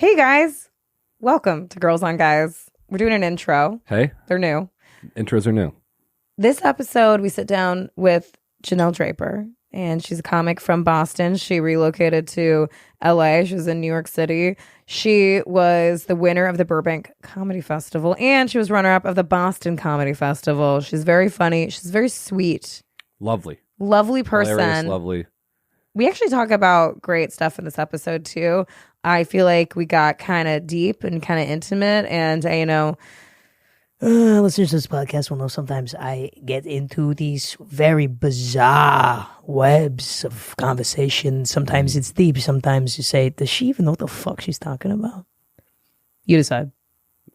Hey guys, welcome to Girls on Guys. We're doing an intro. Hey. They're new. Intros are new. This episode, we sit down with Janelle Draper, and she's a comic from Boston. She relocated to LA. She was in New York City. She was the winner of the Burbank Comedy Festival, and she was runner-up of the Boston Comedy Festival. She's very funny. She's very sweet. Lovely Person. Hilarious, lovely. We actually talk about great stuff in this episode, too. I feel like we got kind of deep and kind of intimate, and listeners to this podcast will know sometimes I get into these very bizarre webs of conversation. Sometimes it's deep. Sometimes you say, does she even know what the fuck she's talking about? You decide.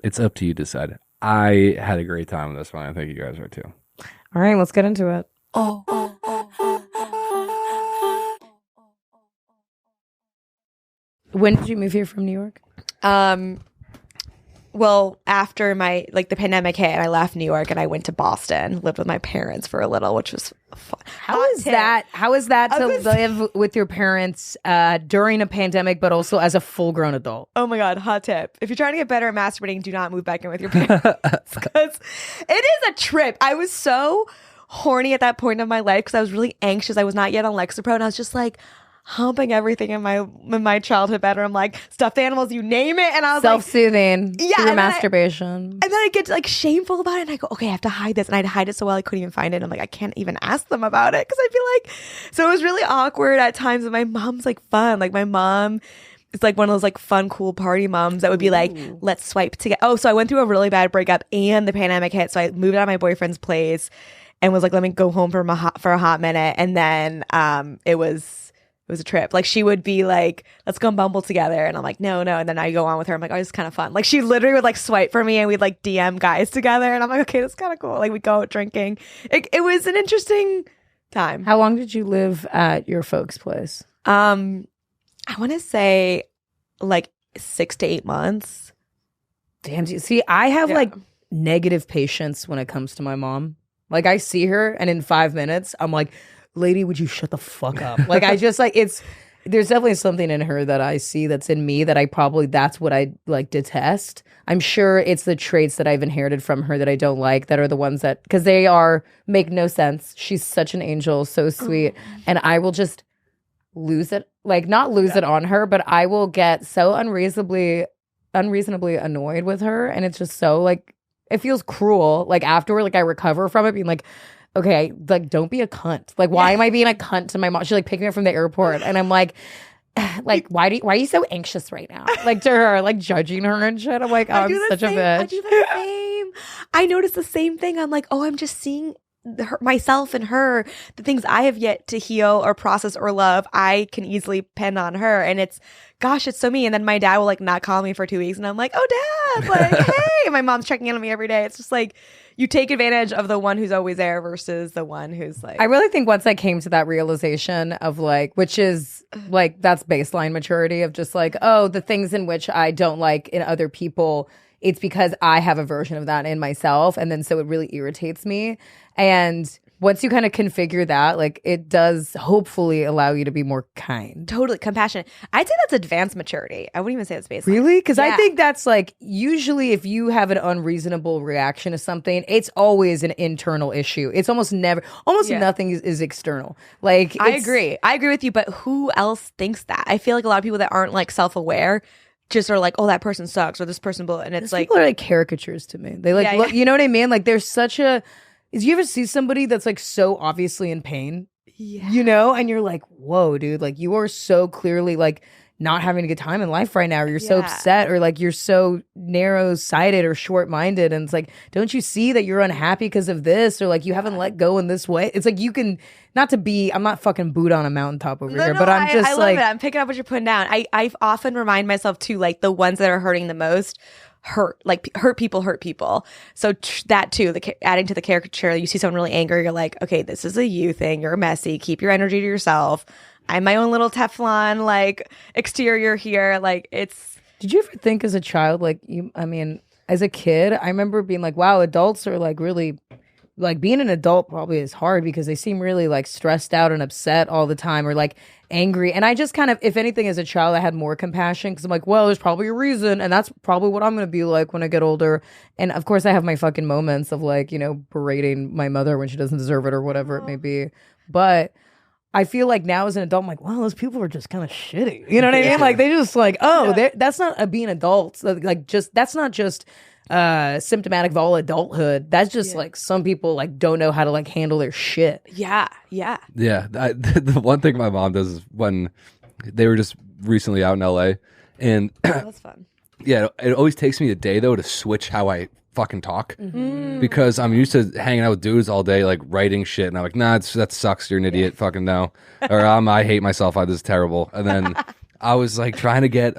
It's up to you to decide. I had a great time with this one. I think you guys are too. All right, let's get into it. When did you move here from New York? Well, after the pandemic hit, I left New York and I went to Boston, lived with my parents for a little, which was fun. How is that to live with your parents during a pandemic, but also as a full-grown adult? Oh my God, hot tip. If you're trying to get better at masturbating, do not move back in with your parents. Because it is a trip. I was so horny at that point of my life because I was really anxious. I was not yet on Lexapro, and I was just like humping everything in my childhood bedroom, like stuffed animals, you name it. And I was self-soothing, through masturbation. And then I get like shameful about it, and I go, okay, I have to hide this, and I'd hide it so well I couldn't even find it. And I'm like, I can't even ask them about it because I feel like, so it was really awkward at times. And my mom's like fun, like my mom is like one of those like fun, cool party moms that would be like, let's swipe together. Oh, so I went through a really bad breakup and the pandemic hit, so I moved out of my boyfriend's place and was like, let me go home for a hot minute, and then it was a trip. Like she would be like, let's go and Bumble together. And I'm like, no. And then I go on with her. I'm like, oh, it's kind of fun. Like she literally would like swipe for me and we'd like DM guys together. And I'm like, okay, that's kind of cool. Like we go out drinking. It was an interesting time. How long did you live at your folks' place? I want to say like 6 to 8 months. Damn, see, I have like negative patience when it comes to my mom. Like I see her and in 5 minutes, I'm like, lady, would you shut the fuck up? Like I just like there's definitely something in her that I see that's in me that that's what I like detest. I'm sure it's the traits that I've inherited from her that I don't like, that are the ones that, because they make no sense. She's such an angel, so sweet. And I will just lose it, like not lose it on her, but I will get so unreasonably annoyed with her. And it's just so like, it feels cruel. Like afterward, like I recover from it being like, okay, like don't be a cunt. Like why am I being a cunt to my mom? She like picked me up from the airport and I'm like why are you so anxious right now? Like to her, like judging her and shit. I'm like, oh, I'm such a bitch. I do the same. I noticed the same thing. I'm like, oh, I'm just seeing myself and her, the things I have yet to heal or process or love, I can easily pin on her. And it's so me. And then my dad will like not call me for 2 weeks and I'm like, oh dad, like, hey. And my mom's checking in on me every day. It's just like, you take advantage of the one who's always there versus the one who's like. I really think once I came to that realization of like, which is like, that's baseline maturity of just like, oh, the things in which I don't like in other people, it's because I have a version of that in myself. And then so it really irritates me. And once you kind of configure that, like it does hopefully allow you to be more kind. Totally compassionate. I'd say that's advanced maturity. I wouldn't even say that's baseline. Really? Because I think that's like, usually if you have an unreasonable reaction to something, it's always an internal issue. It's almost nothing is external. Like I agree with you, but who else thinks that? I feel like a lot of people that aren't like self-aware just are like, oh, that person sucks or this person, and it's like, people are like caricatures to me. They like, look, you know what I mean? Like there's such a, do you ever see somebody that's like so obviously in pain? Yeah. You know, and you're like, whoa, dude, like you are so clearly like not having a good time in life right now, or you're so upset, or like you're so narrow-sighted or short-minded, and it's like, don't you see that you're unhappy because of this, or like you haven't let go in this way? It's like you can, I'm not fucking Buddha on a mountaintop over here, but I'm just I love it. I'm picking up what you're putting down. I often remind myself too, like the ones that are hurting the most hurt people. So that too, adding to the caricature, you see someone really angry, you're like, okay, this is a you thing. You're messy. Keep your energy to yourself. I'm my own little Teflon like exterior here. Like it's. Did you ever think as a child, like as a kid, I remember being like, wow, adults are like really like being an adult probably is hard because they seem really like stressed out and upset all the time or like angry. And I just kind of, if anything, as a child, I had more compassion because I'm like, well, there's probably a reason. And that's probably what I'm going to be like when I get older. And of course, I have my fucking moments of like, you know, berating my mother when she doesn't deserve it or whatever it may be. But I feel like now as an adult, I'm like, wow, those people are just kind of shitty. You know what I mean? Like they just like, that's not being adults. Like just, that's not just symptomatic of all adulthood. That's just like some people like don't know how to like handle their shit. Yeah. The one thing my mom does is when they were just recently out in LA, and That's fun. yeah, it always takes me a day though to switch how I fucking talk because I'm used to hanging out with dudes all day, like writing shit, and I'm like, nah, that sucks. You're an idiot. Fucking no. Or I hate myself. This is terrible. And then I was like trying to get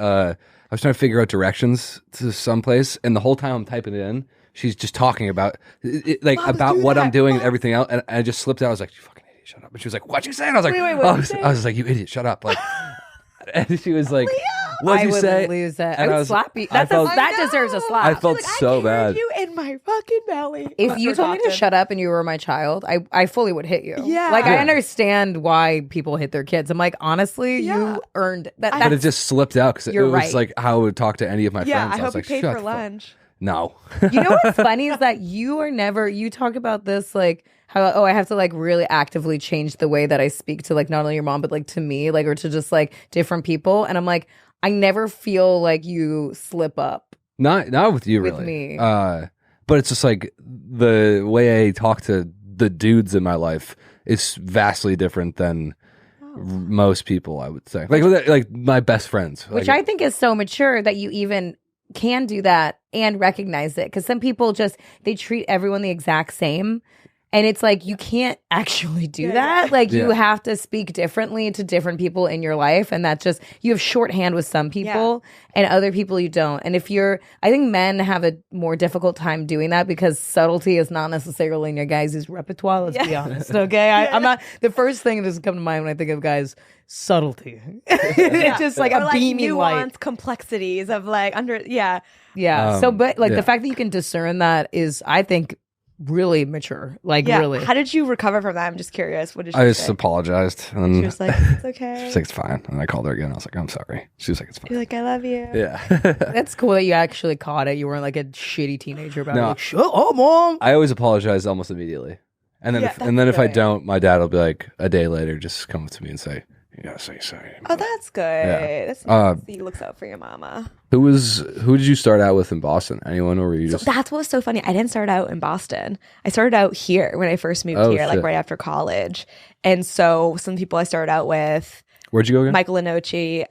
I was trying to figure out directions to someplace, and the whole time I'm typing it in, she's just talking about about what I'm doing and everything else. And I just slipped out. I was like, "You fucking idiot, shut up!" And she was like, "What you saying?" I was like, I was like, "You idiot, shut up!" Like, and she was like, "What'd you say?" Lose that. And I would slap you. That deserves a slap. I felt so bad. You in my fucking belly. If you told me to shut up and you were my child, I fully would hit you. Yeah. Like, I understand why people hit their kids. I'm like, honestly, you earned that. But it just slipped out because it was right. like how I would talk to any of my Yeah, friends. I was hope you like, paid "Shut for the fuck." lunch. No. You know what's funny is that you are never, you talk about this like, how, I have to like really actively change the way that I speak to like not only your mom, but like to me, like, or to just like different people. And I'm like, I never feel like you slip up. Not with you, With really. me. But it's just like the way I talk to the dudes in my life is vastly different than most people, I would say. Like my best friends. Which like, I think is so mature that you even can do that and recognize it. Because some people just, they treat everyone the exact same. And it's like, you can't actually do that. Like, you have to speak differently to different people in your life. And that's just, you have shorthand with some people and other people you don't. And if you're, I think men have a more difficult time doing that because subtlety is not necessarily in your guys' repertoire. Let's be honest. Okay. I'm not, the first thing that doesn't come to mind when I think of guys, subtlety. It's just like or a like beaming nuanced light. complexities of like Yeah. So, but like yeah. the fact that you can discern that is, I think, really mature. Like, really. How did you recover from that? I'm just curious. What did she I just say? apologized. And She was like, it's okay. she's like, it's fine. And I called her again. I was like, I'm sorry. She was like, it's fine. You're like, I love you. Yeah. That's cool that you actually caught it. You weren't like a shitty teenager about it. No. Like, shut up, mom. I always apologize almost immediately. And then, if I don't, my dad will be like, a day later, just come up to me and say, you gotta say sorry. Oh, that's good. Yeah. That's nice. He looks out for your mama. Who did you start out with in Boston? Anyone, or were you just? That's what was so funny. I didn't start out in Boston. I started out here when I first moved here, like shit. right after college. And so some people I started out with, Where'd you go again? Michael Lenoci.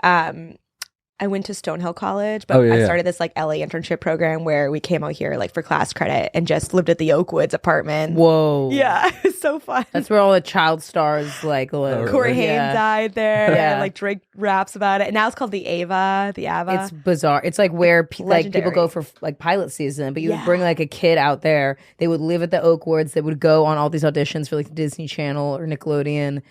I went to Stonehill College, but Oh, yeah, I yeah. started this like LA internship program where we came out here like for class credit and just lived at the Oakwoods apartment. Whoa. Yeah, it was so fun. That's where all the child stars like live. really? Corey Haim Yeah. died there. Yeah. And, like Drake raps about it. And now it's called the Ava. It's bizarre. It's like where like people Legendary. go for like pilot season, but you would Yeah. bring like a kid out there. They would live at the Oakwoods. They would go on all these auditions for like Disney Channel or Nickelodeon.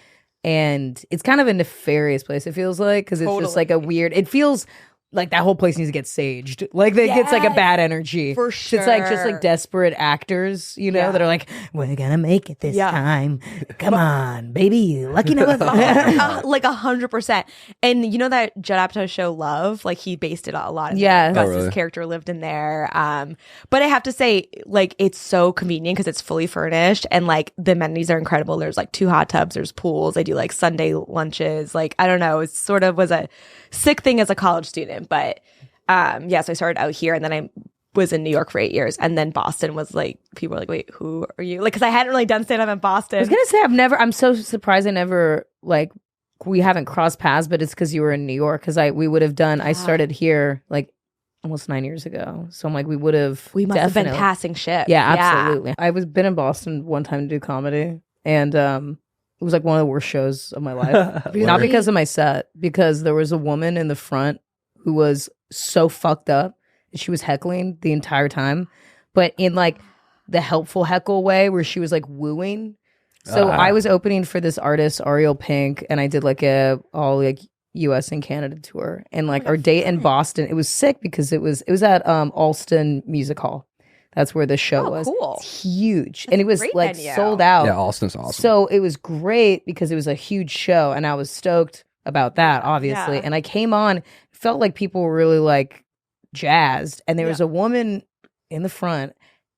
And it's kind of a nefarious place, it feels like, because it's just like a weird, it feels like that whole place needs to get saged. Like it gets like a bad energy. For It's like just sure. like desperate actors, you know, that are like, we're gonna make it this time. Come on, baby. Lucky number five. Like 100%. And you know that Judd Apatow show Love? Like he based it a lot. In Yes. there. Oh, Gus's really? character lived in there. But I have to say, like, it's so convenient because it's fully furnished and like the amenities are incredible. There's like 2 hot tubs, there's pools. I do like Sunday lunches. Like, I don't know. It sort of was a sick thing as a college student. But so I started out here and then I was in New York for 8 years. And then Boston was like, people were like, wait, who are you? Like, because I hadn't really done stand up in Boston. I was gonna say I'm so surprised I never like we haven't crossed paths, but it's because you were in New York. Because I started here like almost 9 years ago, so I'm like we must have been passing shit. Yeah, absolutely. I was been in Boston one time to do comedy, and it was like one of the worst shows of my life. Not because of my set, because there was a woman in the front who was so fucked up. She was heckling the entire time, but in like the helpful heckle way where she was like wooing. So I was opening for this artist, Ariel Pink, and I did like a all like US and Canada tour. And like our date in Boston, it was sick because it was at Alston Music Hall. That's where the show Oh, was. cool. It's huge. And it was great like venue. sold out. Yeah, Austin's awesome. So it was great because it was a huge show and I was stoked about that, obviously. Yeah. And I came on, felt like people were really like jazzed. And there was a woman in the front.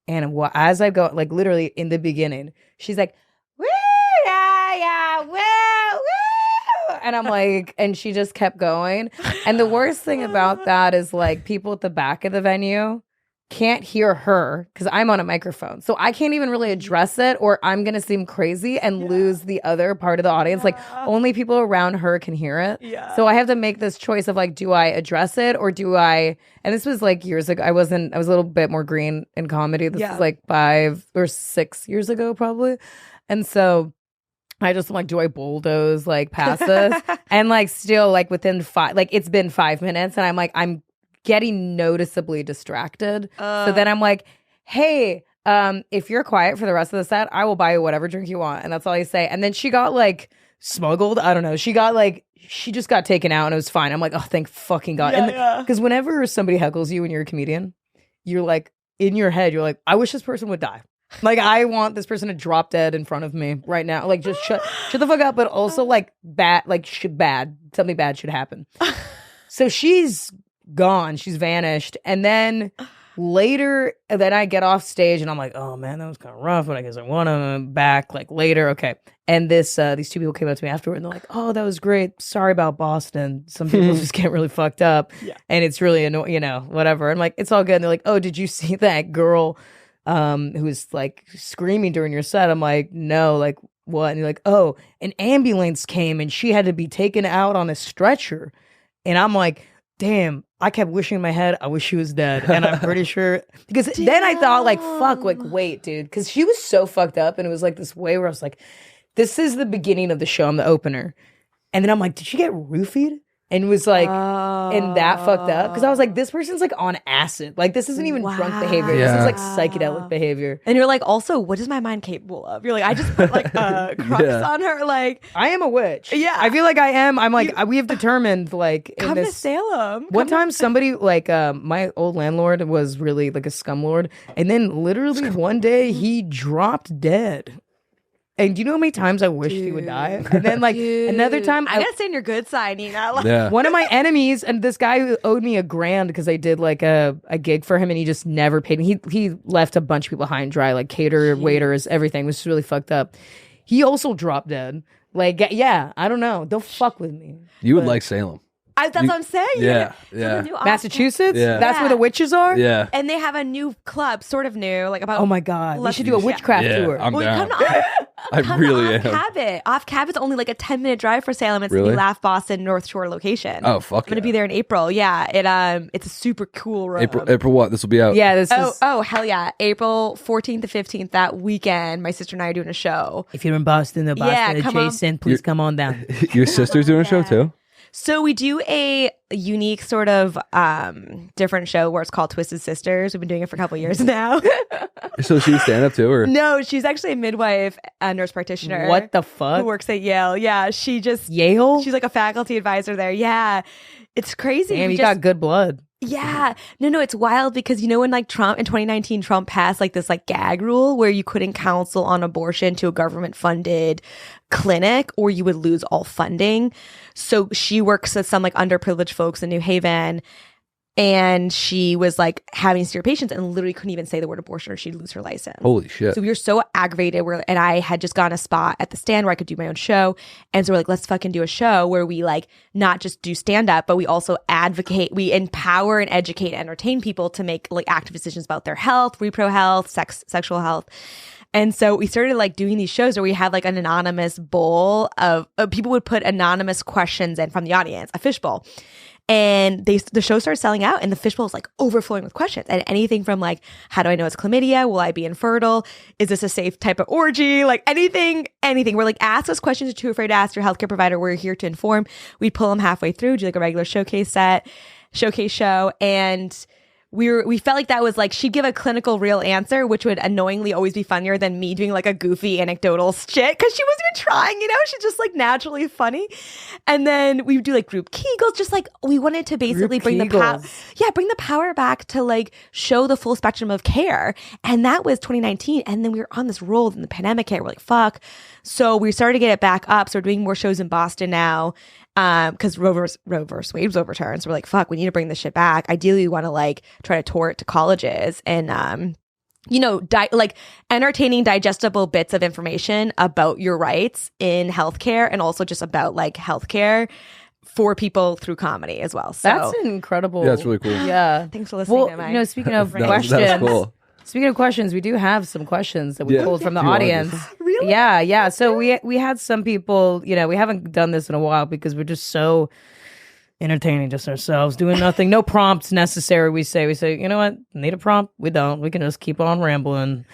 And as I go, like literally in the beginning, she's like, woo, yeah, woo, woo. And I'm like, and she just kept going. And the worst thing about that is like people at the back of the venue can't hear her because I'm on a microphone. So I can't even really address it or I'm going to seem crazy and lose the other part of the audience. Like only people around her can hear it. Yeah. So I have to make this choice of like, do I address it or do I, and this was like years ago. I was a little bit more green in comedy. This was like 5 or 6 years ago probably. And so I just am like, do I bulldoze like past this? And like still like within 5, like it's been 5 minutes and I'm like, I'm getting noticeably distracted. So then I'm like, hey, if you're quiet for the rest of the set, I will buy you whatever drink you want. And that's all I say. And then she got like smuggled. I don't know. She just got taken out and it was fine. I'm like, oh, thank fucking God. Because whenever somebody heckles you when you're a comedian, you're like, in your head, you're like, I wish this person would die. Like, I want this person to drop dead in front of me right now. Like, just shut the fuck up. But also, like, something bad should happen. So she's gone. She's vanished. And then later, then I get off stage and I'm like, oh man, that was kind of rough, but I guess I want them back like later. Okay. And these 2 people came up to me afterward and they're like, oh, that was great. Sorry about Boston. Some people just get really fucked up. Yeah. And it's really annoying, you know, whatever. I'm like, it's all good. And they're like, oh, did you see that girl who was like screaming during your set? I'm like, no, like what? And they're like, oh, an ambulance came and she had to be taken out on a stretcher. And I'm like, damn, I kept wishing in my head, I wish she was dead. And I'm pretty sure, because then I thought like, fuck, like, wait, dude. Because she was so fucked up. And it was like this way where I was like, this is the beginning of the show. I'm the opener. And then I'm like, did she get roofied? And it was like, and that fucked up. Because I was like, this person's like on acid. Like, this isn't even drunk behavior. This is like psychedelic behavior. And you're like, also, what is my mind capable of? You're like, I just put like crux on her. Like, I am a witch. Yeah. I feel like I am. I'm like, we have determined like in come this. to Salem. One time somebody like my old landlord was really like a scumlord. And then literally one day he dropped dead. And do you know how many times I wished he would die? And then like another time I gotta stay on your good side, Nina. Like, Yeah. one of my enemies, and this guy who owed me $1,000 because I did like a gig for him and he just never paid me. He left a bunch of people high and dry, like caterer, waiters, everything. It was really fucked up. He also dropped dead. Like, yeah, I don't know. Don't fuck with me. You would like Salem. that's what I'm saying. Yeah, So yeah. the new Massachusetts? Yeah. That's where the witches are? Yeah. And they have a new club, sort of new, like about. Oh my God. We Let's should do a do- witchcraft Yeah, tour. I'm Well, down. come on. I Come really off am. Cabot. Off Cabot's only like a 10-minute drive for Salem. It's Really? the Laugh Boston North Shore location. Oh, fuck I'm gonna yeah. be there in April. Yeah, it's a super cool road. April what? This will be out. Yeah, this is. Oh hell yeah! April 14th to 15th that weekend. My sister and I are doing a show. If you're in Boston or Boston come on. adjacent, please come on down. Your sister's doing a show too? So we do a unique sort of different show where it's called Twisted Sisters. We've been doing it for a couple of years now. So she's stand up too, or? No, she's actually a midwife, a nurse practitioner. What the Who fuck? works at Yale. Yeah, she just Yale? She's like a faculty advisor there. Yeah. It's crazy. Damn, We you just- got good blood. Yeah. No, it's wild because you know when like Trump in 2019, Trump passed like this like gag rule where you couldn't counsel on abortion to a government funded clinic or you would lose all funding. So she works with some like underprivileged folks in New Haven. And she was like having severe patients and literally couldn't even say the word abortion or she'd lose her license. Holy shit. So we were so aggravated. And I had just gotten a spot at the stand where I could do my own show. And so we're like, let's fucking do a show where we like not just do stand up, but we also advocate, we empower and educate, and entertain people to make like active decisions about their health, repro health, sexual health. And so we started like doing these shows where we had like an anonymous bowl of people would put anonymous questions in from the audience, a fishbowl. And the show started selling out and the fishbowl was like overflowing with questions. And anything from like, how do I know it's chlamydia? Will I be infertile? Is this a safe type of orgy? Like anything. We're like, ask us questions you're too afraid to ask your healthcare provider. We're here to inform. We'd pull them halfway through, do like a regular showcase show. And we felt like that was like she'd give a clinical real answer, which would annoyingly always be funnier than me doing like a goofy anecdotal shit because she wasn't even trying, she's just like naturally funny. And then we would do like group Kegels, just like we wanted to basically bring the power back to like show the full spectrum of care. And that was 2019. And then we were on this roll in the pandemic hit. We're like, fuck. So we started to get it back up. So we're doing more shows in Boston now. Because Roe versus Wade was overturned. So we're like, fuck, we need to bring this shit back. Ideally, we want to like try to tour it to colleges and, like entertaining digestible bits of information about your rights in healthcare and also just about like healthcare for people through comedy as well. So that's incredible. Yeah, that's really cool. Yeah. Thanks for listening to my speaking of That was cool. Speaking of questions, we do have some questions that we pulled from the audience. Really? Yeah. So we had some people, we haven't done this in a while because we're just so entertaining just ourselves, doing nothing, no prompts necessary. We say, you know what? Need a prompt? We don't. We can just keep on rambling.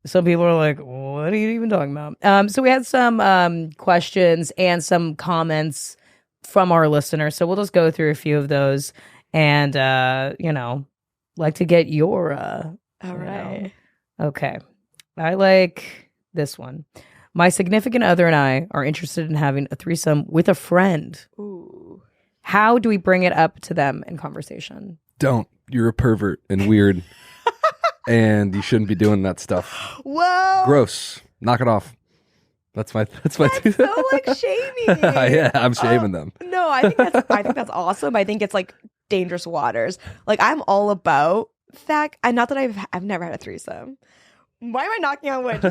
Some people are like, what are you even talking about? So we had some questions and some comments from our listeners. So we'll just go through a few of those and, like to get your... All right. Okay. I like this one. My significant other and I are interested in having a threesome with a friend. Ooh. How do we bring it up to them in conversation? Don't. You're a pervert and weird. And you shouldn't be doing that stuff. Whoa. Gross. Knock it off. That's my so like shaming. Yeah, I'm shaming them. No, I think that's awesome. I think it's like dangerous waters. Like I'm all about that. Not that I've never had a threesome. Why am I knocking on wood?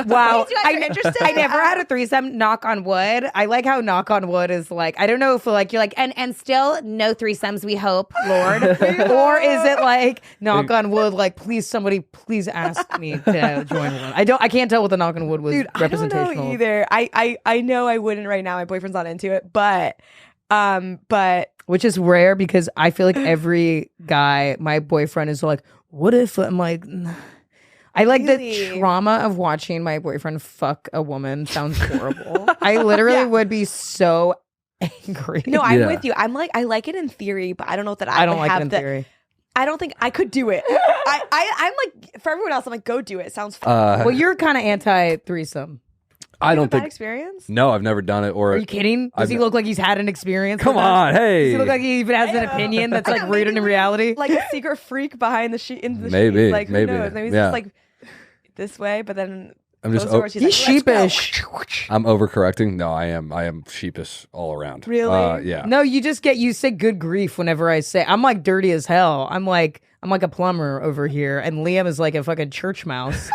Wow. I'm interested. I never had a threesome, knock on wood. I like how knock on wood is like, I don't know if like you're like, and still no threesomes, we hope, Lord. Or is it like knock on wood, like please ask me to join one. I can't tell what the knock on wood was. Dude, representational. I don't know either. I know I wouldn't right now. My boyfriend's not into it, but which is rare because I feel like every guy, my boyfriend is like, what if I'm like, I like the trauma of watching my boyfriend fuck a woman. Sounds horrible. I literally would be so angry. No, I'm with you. I'm like, I like it in theory, but I don't know that I don't would like have it in theory. I don't think I could do it. I'm like, for everyone else, I'm like, go do it. It sounds fun. Well, you're kind of anti threesome. I don't think bad experience. No, I've never done it. Or are you kidding? Does he look like he's had an experience? Come on, hey. Does he look like he even has an opinion that's like rooted in reality? Like a secret freak behind the sheet in the maybe, sheets. Like who maybe. knows? Maybe he's just like this way, but then I'm just he's sheepish. I'm overcorrecting. No, I am sheepish all around. Really? Yeah. No, you say good grief whenever I say I'm like dirty as hell. I'm like a plumber over here, and Liam is like a fucking church mouse,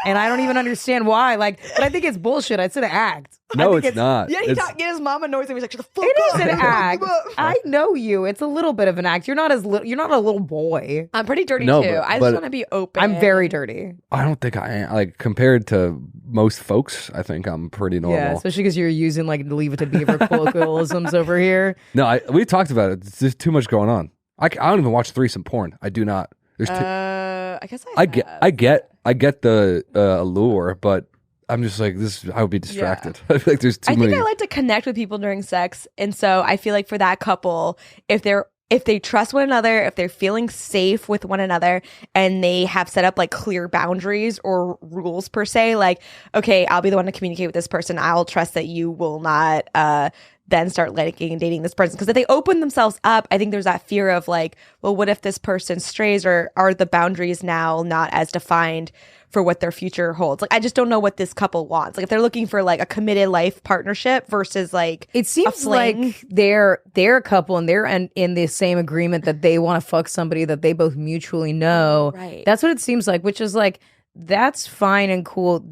and I don't even understand why. Like, but I think it's bullshit. It's an act. No, it's not. Yeah, his mom annoys him. He's like, shut the fuck It up. is an act. I know you. It's a little bit of an act. You're not You're not a little boy. I'm pretty dirty No, too. I just want to be open. I'm very dirty. I don't think I am. Like compared to most folks, I think I'm pretty normal. Yeah, especially because you're using like Leave It to Beaver colloquialisms over here. No, we talked about it. There's just too much going on. I don't even watch threesome porn. I do not. There's I guess I get the allure, but I'm just like this. I would be distracted. I feel like there's too many. I think I like to connect with people during sex, and so I feel like for that couple, if they trust one another, if they're feeling safe with one another, and they have set up like clear boundaries or rules per se, like okay, I'll be the one to communicate with this person. I'll trust that you will not then start liking and dating this person. Because if they open themselves up, I think there's that fear of like, well, what if this person strays, or are the boundaries now not as defined for what their future holds? Like, I just don't know what this couple wants. Like, if they're looking for like a committed life partnership versus like it seems like they're a couple and they're in the same agreement that they want to fuck somebody that they both mutually know. Right. That's what it seems like, which is like, that's fine and cool.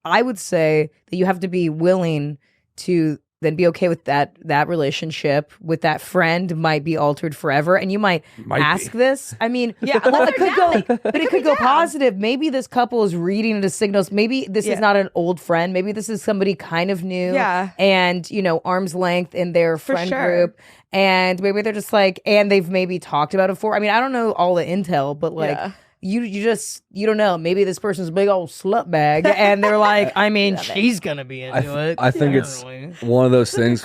I would say that you have to be willing to then be okay with that relationship with that friend might be altered forever, and you might ask this. I mean, yeah, well, it could go positive. Maybe this couple is reading into signals. Maybe this is not an old friend. Maybe this is somebody kind of new. Yeah, and arm's length in their friend group, and maybe they're just like, and they've maybe talked about it before. I mean, I don't know all the intel, but like. Yeah. You don't know. Maybe this person's a big old slut bag, and they're like, I mean, she's gonna be into it. I think it's one of those things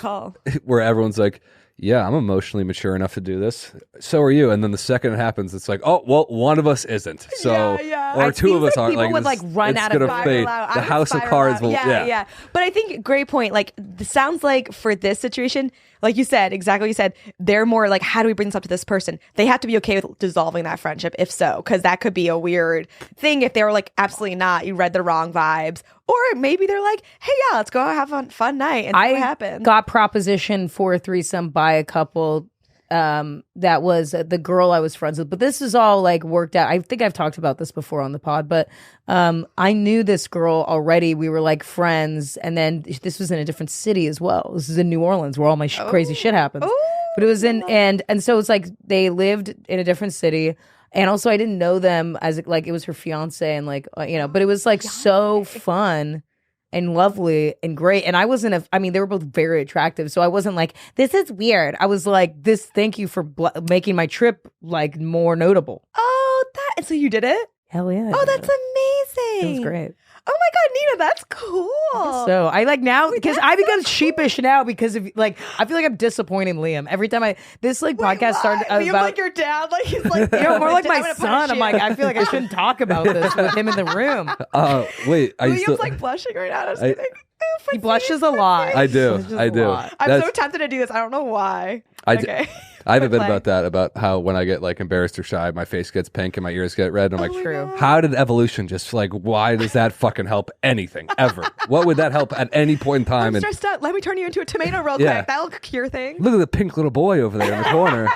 where everyone's like, yeah, I'm emotionally mature enough to do this. So are you. And then the second it happens, it's like, oh, well, one of us isn't. So, or two of us aren't. People would like run out of fade. The house of cards will, yeah. But I think, great point. Like, this sounds like for this situation, like you said, exactly what you said, they're more like, how do we bring this up to this person? They have to be okay with dissolving that friendship, if so, because that could be a weird thing if they were like, absolutely not, you read the wrong vibes. Or maybe they're like, hey, yeah, let's go have a fun night and see what happens. Got propositioned for a threesome by a couple that was the girl I was friends with. But this is all like worked out. I think I've talked about this before on the pod, but I knew this girl already. We were like friends. And then this was in a different city as well. This is in New Orleans where all my crazy shit happens. But it was in, and so it's like they lived in a different city. And also, I didn't know them as like it was her fiance, and like but it was like so fun and lovely and great. And I wasn't I mean, they were both very attractive, so I wasn't like, this is weird. I was like, thank you for making my trip like more notable. Oh, and so you did it? Hell yeah! Oh, that's amazing. It was great. Oh my God, Nina, that's cool. So I like now because I become sheepish now because of like I feel like I'm disappointing Liam every time this podcast started Liam's about like your dad, like he's like more like my son. I'm like I feel like I shouldn't talk about this with him in the room. Wait, Liam's like blushing right now. He blushes a lot. I do. I'm so tempted to do this. I don't know why. I have a bit about that, about how when I get like embarrassed or shy, my face gets pink and my ears get red. And I'm like, how did evolution just like, why does that fucking help anything ever? What would that help at any point in time? I'm stressed out. Let me turn you into a tomato real quick. That'll cure things. Look at the pink little boy over there in the corner.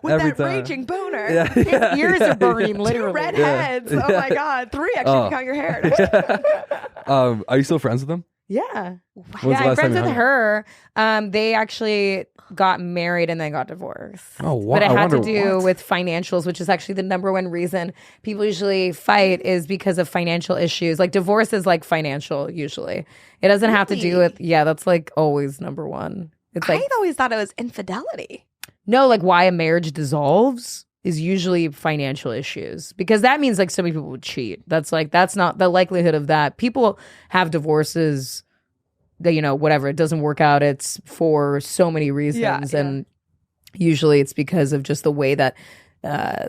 With that raging boner. Yeah. His ears are burning, literally. 2 red heads. Oh my God. 3 actually, if you count your hair. Are you still friends with them? Yeah. Yeah, I'm friends with her. They actually got married and then got divorced. Oh, wow. But it had to do with financials, which is actually the number one reason people usually fight is because of financial issues. Like divorce is like financial usually. It doesn't have to do with, that's like always number one. It's like, I always thought it was infidelity. No, like why a marriage dissolves is usually financial issues, because that means like so many people would cheat. That's not the likelihood of that. People have divorces that, whatever, it doesn't work out. It's for so many reasons. And usually it's because of just the way that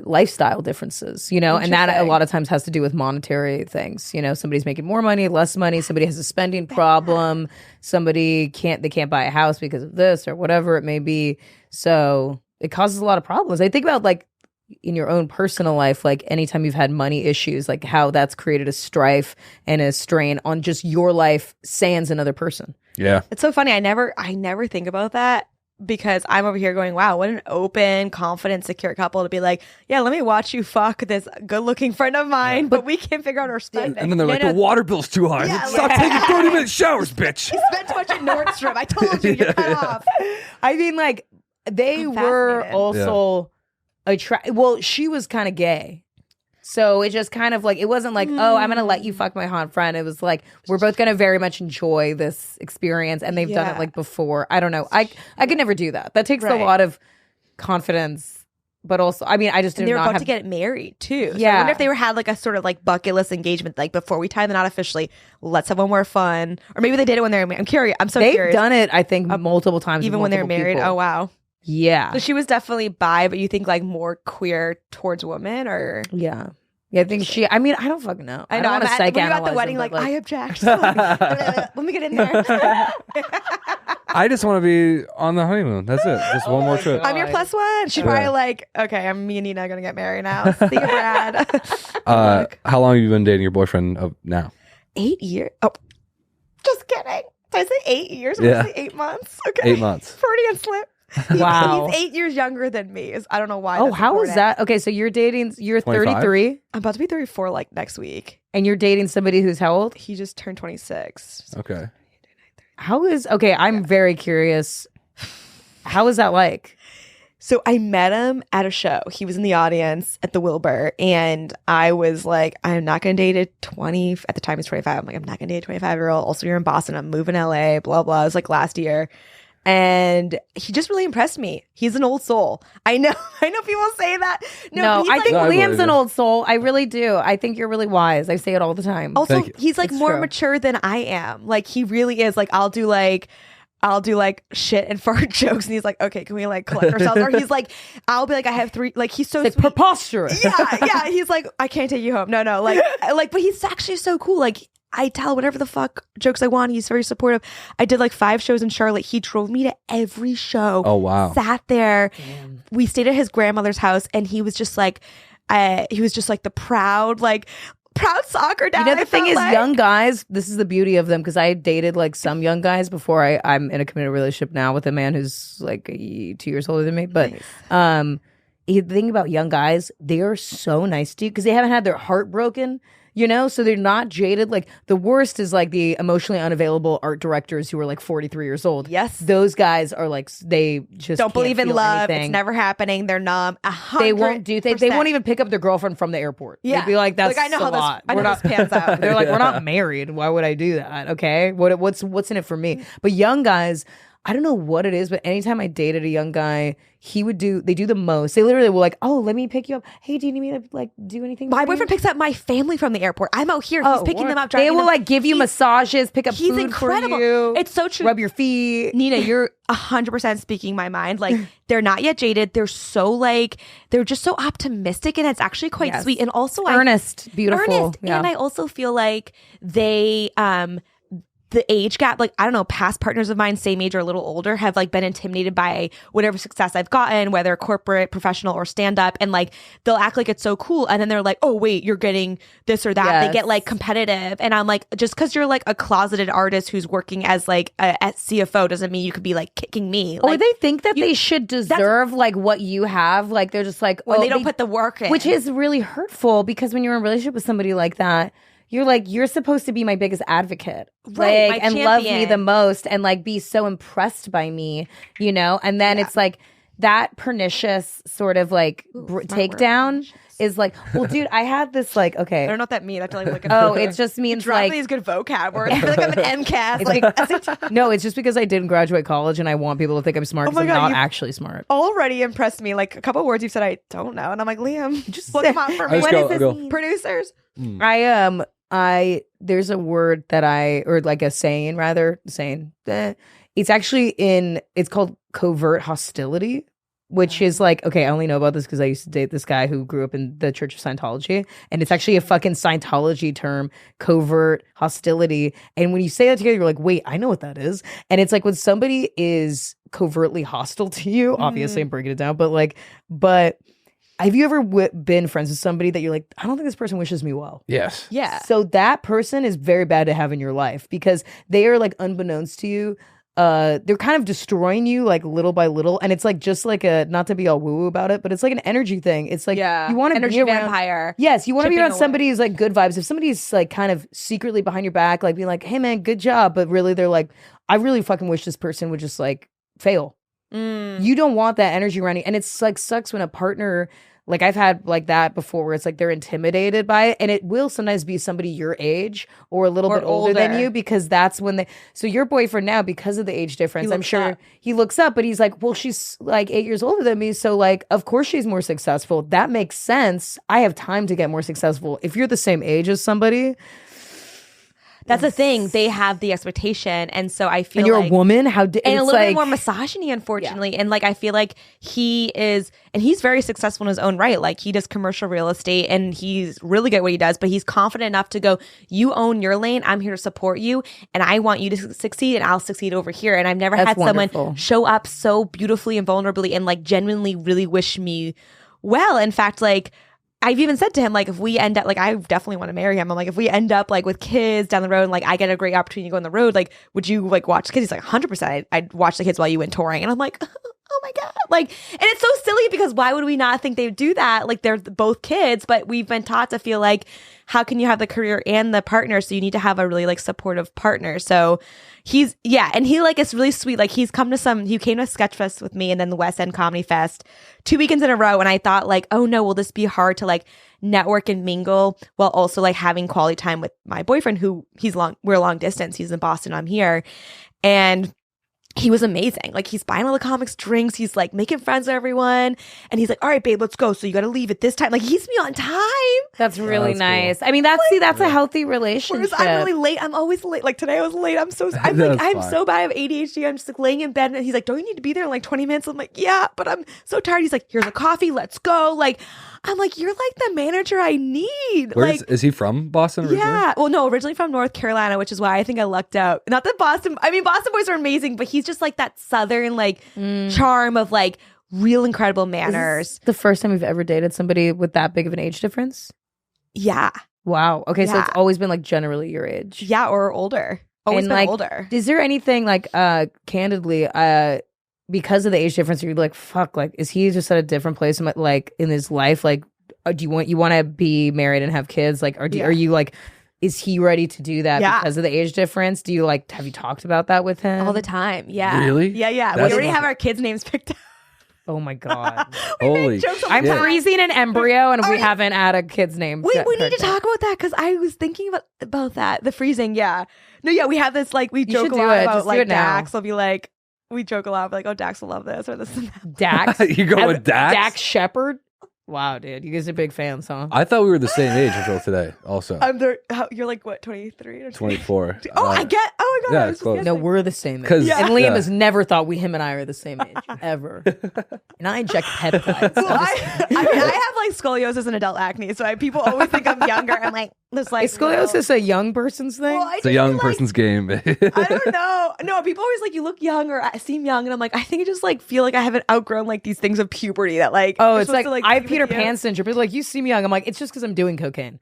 lifestyle differences, and that a lot of times has to do with monetary things. Somebody's making more money, less money, somebody has a spending problem, somebody can't buy a house because of this or whatever it may be. So it causes a lot of problems. I think about like in your own personal life, like anytime you've had money issues, like how that's created a strife and a strain on just your life sans another person. Yeah. It's so funny. I never think about that, because I'm over here going, wow, what an open, confident, secure couple to be like, yeah, let me watch you fuck this good-looking friend of mine, but we can't figure out our spending. And then they're like, the water bill's too high. Stop taking 30-minute showers, bitch. You spent too much at Nordstrom. I told you, you're cut off. I mean, like, they were also well, she was kind of gay. So it just kind of like, it wasn't like, oh, I'm going to let you fuck my hot friend. It was like, we're both going to very much enjoy this experience. And they've done it like before. I don't know. I could never do that. That takes a lot of confidence. But also, I mean, I just did they were not about to get married too. So yeah. I wonder if they had like a sort of like bucket list engagement, like before we tie the knot officially, let's have one more fun. Or maybe they did it when they were married. I'm curious. I'm so curious. They've done it, I think, multiple times. Even when they're married. People. Oh, wow. Yeah. So she was definitely bi, but you think like more queer towards women, or? Yeah. Yeah, I think I mean, I don't fucking know. I know. I'm when you're at the wedding, like, I object. Let me get in there. I just want to be on the honeymoon. That's it. Just one more trip. I'm your plus one. She's probably like, okay, me and Nina are going to get married now. See you, Brad. How long have you been dating your boyfriend now? 8 years. Oh, just kidding. Did I say 8 years? Yeah. Or did I say 8 months? Okay. 8 months. Freudian slip. Wow. He's 8 years younger than me. I don't know why. Oh, how is that? Okay, so you're 33. I'm about to be 34 like next week. And you're dating somebody who's how old? He just turned 26. Okay. I'm very curious. How is that like? So I met him at a show. He was in the audience at the Wilbur. And I was like, I'm not going to date a 20. At the time, he's 25. I'm like, I'm not going to date a 25-year-old. Also, you're in Boston. I'm moving to LA, blah, blah. It was like last year. And he just really impressed me. He's an old soul. I know people say that. No, I think Liam's an old soul. I really do. I think you're really wise. I say it all the time. Also, he's like more mature than I am. Like he really is. Like I'll do like I'll do like shit and fart jokes, and he's like, okay, can we like collect ourselves? Or he's like, I'll be like, I have 3, like he's so It's sweet. preposterous. Yeah. He's like, I can't take you home. No, like, but he's actually so cool. Like, I tell whatever the fuck jokes I want. He's very supportive. I did like 5 shows in Charlotte. He drove me to every show. Oh, wow. Sat there. Damn. We stayed at his grandmother's house, and he was just like, the proud soccer dad. You know, the I thing felt is, like. young guys, this is the beauty of them, because I dated like some young guys before I'm in a committed relationship now with a man who's like 2 years older than me. But the thing about young guys, they are so nice to you because they haven't had their heart broken. You know, so they're not jaded. Like the worst is like the emotionally unavailable art directors who are like 43 years old. Yes. Those guys are like, they just Don't believe in feel love. anything. It's never happening. They're numb. 100%. They won't do things. They won't even pick up their girlfriend from the airport. Yeah. They'd be like, that's I know a how lot. this, I know this pans out. They're like, we're not married. Why would I do that? Okay. What's in it for me? But young guys, I don't know what it is, but anytime I dated a young guy, they do the most. They literally will like, oh, let me pick you up. Hey, do you need me to like do anything? My for you? boyfriend picks up my family from the airport. I'm out here. He's picking them up. They will them. like give you massages, pick up He's food incredible. for you. It's so true. Rub your feet. Nina, you're 100% speaking my mind. Like, they're not yet jaded. They're so like, they're just so optimistic, and it's actually quite Yes. sweet. And also Earnest, beautiful. Yeah. And I also feel like they the age gap, like, I don't know, past partners of mine, same age or a little older, have like been intimidated by whatever success I've gotten, whether corporate, professional, or stand up. And like, they'll act like it's so cool. And then they're like, oh, wait, you're getting this or that. Yes. They get like competitive. And I'm like, just because you're like a closeted artist who's working as like a CFO doesn't mean you could be like kicking me. Or Like, they think that they should deserve like what you have. Like they're just like, when they don't put the work in. which is really hurtful because when you're in a relationship with somebody like that, you're like, you're supposed to be my biggest advocate, Right, like, my and love me champion. the most, and like be so impressed by me, you know. And then it's like that pernicious sort of like takedown is like, well, dude, I had this like, okay, I don't know what that means. I have to like look at oh, it just means drop like these good vocab words. I feel like I'm an MCAS. Like, no, it's just because I didn't graduate college and I want people to think I'm smart Oh because my I'm God, not you- actually smart. already impressed me. Like, a couple words you've said I don't know, and I'm like, Liam, just look them up for I me. just What go- does this go. mean? Producers. There's a word that or like a saying rather, it's actually it's called covert hostility, which is like, okay, I only know about this because I used to date this guy who grew up in the Church of Scientology, and it's actually a fucking Scientology term, covert hostility. And when you say that together, you're like, wait, I know what that is. And it's like when somebody is covertly hostile to you, obviously I'm breaking it down, but have you ever been friends with somebody that you're like, I don't think this person wishes me well? Yes. Yeah. So that person is very bad to have in your life because they are like unbeknownst to you. They're kind of destroying you like little by little. And it's like just like not to be all woo-woo about it, but it's like an energy thing. It's like you want to energy be around, vampire. Yes, you want to be chipping around away. somebody who's like good vibes. If somebody's like kind of secretly behind your back, like being like, hey man, good job. But really they're like, I really fucking wish this person would just like fail. You don't want that energy around you. And it's like sucks when a partner, like I've had like that before where it's like they're intimidated by it, and it will sometimes be somebody your age or a little bit older than older. you because that's when so your boyfriend now, because of the age difference, I'm looks sure up. he looks up, but he's like, well, she's like 8 years older than me, so like of course she's more successful. That makes sense. I have time to get more successful. If you're the same age as somebody That's the thing. They have the expectation. And so I feel and you're like a woman, and and a it's little like, bit more misogyny, unfortunately. And like, I feel like he's very successful in his own right. Like, he does commercial real estate and he's really good at what he does, but he's confident enough to go, you own your lane. I'm here to support you. And I want you to succeed and I'll succeed over here. And I've never That's had wonderful. someone show up so beautifully and vulnerably and like genuinely really wish me well. In fact, like, I've even said to him, like, if we end up, like, I definitely want to marry him. I'm like, if we end up, like, with kids down the road and, like, I get a great opportunity to go on the road, like, would you, like, watch the kids? He's like, 100%. I'd watch the kids while you went touring. And I'm like, oh my God. Like, and it's so silly because why would we not think they would do that? Like, they're both kids, but we've been taught to feel like, how can you have the career and the partner? So you need to have a really, like, supportive partner. So and he, like, is really sweet. Like, he came to Sketchfest with me and then the West End Comedy Fest 2 weekends in a row. And I thought, like, oh no, will this be hard to, like, network and mingle while also, like, having quality time with my boyfriend who we're long distance. He's in Boston, I'm here. And he was amazing. Like, he's buying all the comics, drinks. He's like making friends with everyone. And he's like, all right, babe, let's go. So you got to leave at this time. Like, he's me on time. That's really that's nice. I mean, that's a healthy relationship. Whereas I'm really late. I'm always late. Like, today I was late. I'm so That's so bad. I have ADHD. I'm just like laying in bed and he's like, don't you need to be there in like 20 minutes? I'm like, yeah, but I'm so tired. He's like, here's a coffee. Let's go. Like, I'm like, you're like the manager I need. Where like, is he from? Boston originally? yeah. Well, no, originally from North Carolina, which is why I think I lucked out. Not that Boston boys are amazing, but he's just like that Southern like charm of like real incredible manners. Is this the first time you've ever dated somebody with that big of an age difference? Yeah. Wow. Okay, so Yeah. it's always been like generally your age. Yeah, or older. Always And, been like, older. Is there anything like candidly because of the age difference you're like, fuck, like is he just at a different place in like in his life? Like do you want to be married and have kids? Like are you like is he ready to do that because of the age difference? Do you like have you talked about that with him? All the time. Yeah. Really? Yeah. That's we already have our kids' names picked out. Oh my god. Holy jokes shit. I'm freezing an embryo and we haven't had a kid's name. Wait, we need to talk about that because I was thinking about that. The freezing, yeah. No, yeah, we have this like we joke should a do lot it. about Just do like it now. Dax will be like we joke a lot like, oh, Dax will love this or this and that. Dax. You go with Dax? Dax Shepard. Wow, dude, you guys are big fans, huh? I thought we were the same age until today. Also, You're like what, 23 or 24. Oh, I get. Oh my god. yeah, I was just close. guessing. No, we're the same age. 'Cause- And Liam Yeah. has never thought him and I are the same age ever. And I inject peptides. Well, I have like scoliosis and adult acne, so people always think I'm younger. I'm like, this like Is scoliosis a young person's thing? Well, I It's a just young feel like- person's game. I don't know. No, people always like you look young or seem young, and I'm like, I think I just like feel like I haven't outgrown like these things of puberty that like. Oh, you're it's supposed like, to, I have be Peter with you. Pan syndrome. People are like, you seem young. I'm like, it's just because I'm doing cocaine.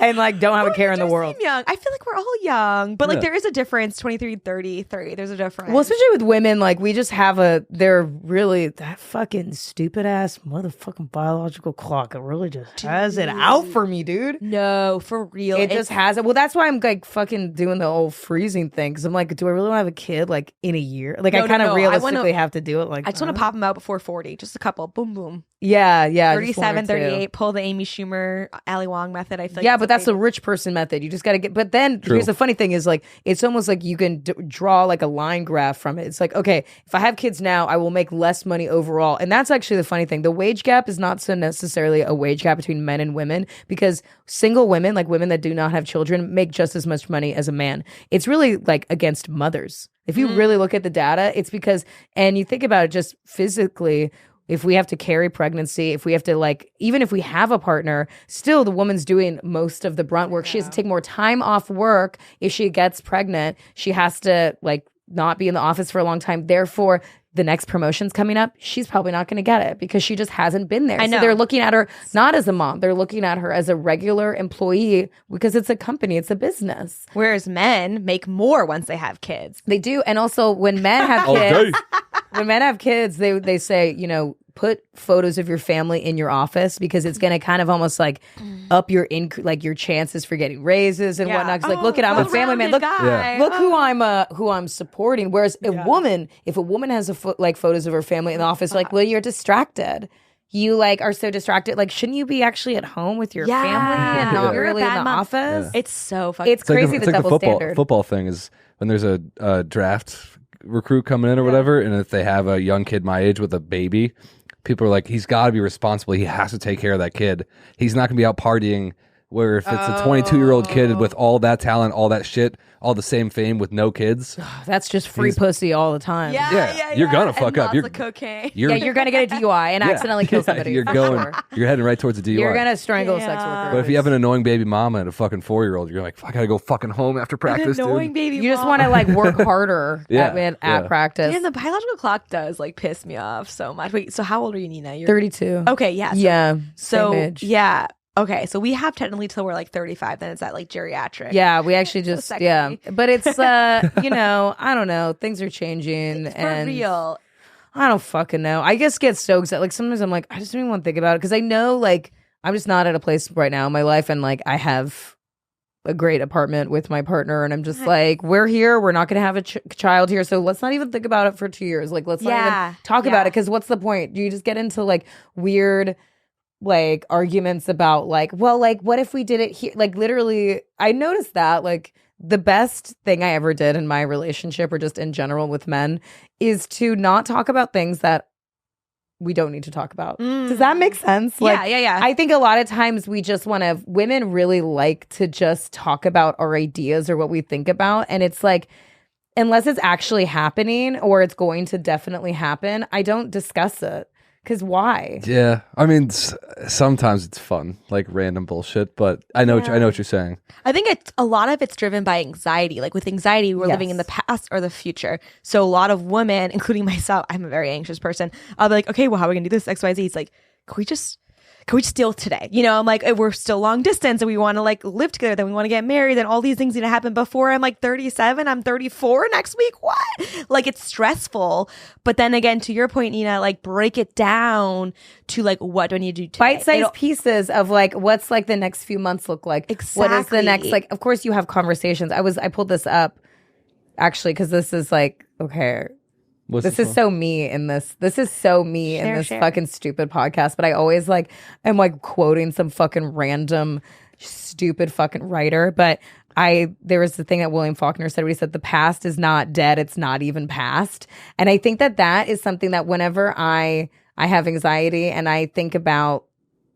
And like, don't have a care in the You world. seem young. I feel like we're all young, but like Yeah. there is a difference. 23, 30, 30. There's a difference. Well, especially with women, like we just have they're really that fucking stupid ass motherfucking biological clock. It really just has it out for me, dude. no, for real. It just has it. Well, that's why I'm like fucking doing the whole freezing thing because I'm like, do I really want to have a kid like in a year? Like I kind of realistically have to do it. Like I just want to pop them out before 40. Just a couple. Boom, boom. Yeah, just 37, one or two. 38. Pull the Amy Schumer, Ali Wong method. I feel like Yeah, but that's the the rich person method. You just got to get. But then True. here's the funny thing: is like it's almost like you can draw like a line graph from it. It's like, okay, if I have kids now, I will make less money overall, and that's actually the funny thing. The wage gap is not so necessarily a wage gap between men and women because single women, like women that do not have children, make just as much money as a man. It's really like against mothers. If you really look at the data, it's because, and you think about it just physically. If we have to carry pregnancy, if we have to like, even if we have a partner, still the woman's doing most of the brunt work. She has to take more time off work. If she gets pregnant, she has to like not be in the office for a long time. Therefore, the next promotion's coming up. She's probably not going to get it because she just hasn't been there. I know. So they're looking at her not as a mom. They're looking at her as a regular employee because it's a company. It's a business. Whereas men make more once they have kids. They do. And also when men have All kids, day. when men have kids, they say, you know, put photos of your family in your office because it's going to kind of almost like up your like your chances for getting raises and whatnot. 'Cause, like, look at I'm a family man. Look, Yeah. look who I'm supporting. Whereas a woman, if a woman has like photos of her family in the office, like, well, you're distracted. You like are so distracted. Like, shouldn't you be actually at home with your Yeah. family and not You're a really in bad the mom. office? It's so fucking. It's crazy it's the like double the standard. football thing is when there's a draft recruit coming in or whatever, and if they have a young kid my age with a baby, people are like, he's got to be responsible. He has to take care of that kid. He's not going to be out partying. Where if it's a 22-year-old kid with all that talent, all that shit, all the same fame with no kids, That's just free pussy all the time. Yeah, you're gonna fuck and up. Lots You're- of cocaine. Yeah, you're gonna get a DUI and accidentally kill somebody. You're for going. sure. You're heading right towards a DUI. You're gonna strangle a sex Yeah. worker. But if you have an annoying baby mama and a fucking 4-year-old, you're like, I gotta go fucking home after practice, Annoying dude. baby. you just mom. want to like work harder Yeah, at yeah. practice. And the biological clock does like piss me off so much. Wait, so how old are you, Nina? You're 32. Okay, yeah. Yeah. So same age. yeah. Okay, so we have technically till we're like 35. Then it's that like geriatric. Yeah, we actually just sexy. but it's you know, I don't know, things are changing It's for and real. I don't fucking know. I just get so upset. Like sometimes I'm like, I just don't even want to think about it because I know like I'm just not at a place right now in my life, and like I have a great apartment with my partner, and I'm just like, we're here. We're not going to have a child here, so let's not even think about it for 2 years. Like, let's not Yeah, even talk yeah. about it because what's the point? You just get into like weird like arguments about like, well, like what if we did it here? Like literally, I noticed that like the best thing I ever did in my relationship or just in general with men is to not talk about things that we don't need to talk about. Does that make sense? Yeah. I think a lot of times we just want to, women really like to just talk about our ideas or what we think about. And it's like, unless it's actually happening or it's going to definitely happen, I don't discuss it. Because why? Yeah, I mean, sometimes it's fun, like random bullshit. But I know, I know what you're saying. I think it's a lot of it's driven by anxiety. Like with anxiety, we're living in the past or the future. So a lot of women, including myself, I'm a very anxious person. I'll be like, okay, well, how are we gonna do this? X, Y, Z. It's like, can we just deal today? You know, I'm like, we're still long distance and we want to like live together, then we want to get married, and all these things need to happen before I'm like 37. I'm 34 next week. What? Like, it's stressful. But then again, to your point, Nina, like break it down to like, what do I need to do today? Bite-sized pieces of like, what's like the next few months look like? Exactly. What is the next, like, of course you have conversations. I pulled this up actually because this is like, okay, this is so me in this. This is so me in this fucking stupid podcast. But I always like, I'm like quoting some fucking random stupid fucking writer. But there was the thing that William Faulkner said where he said, the past is not dead. It's not even past. And I think that is something that whenever I have anxiety and I think about,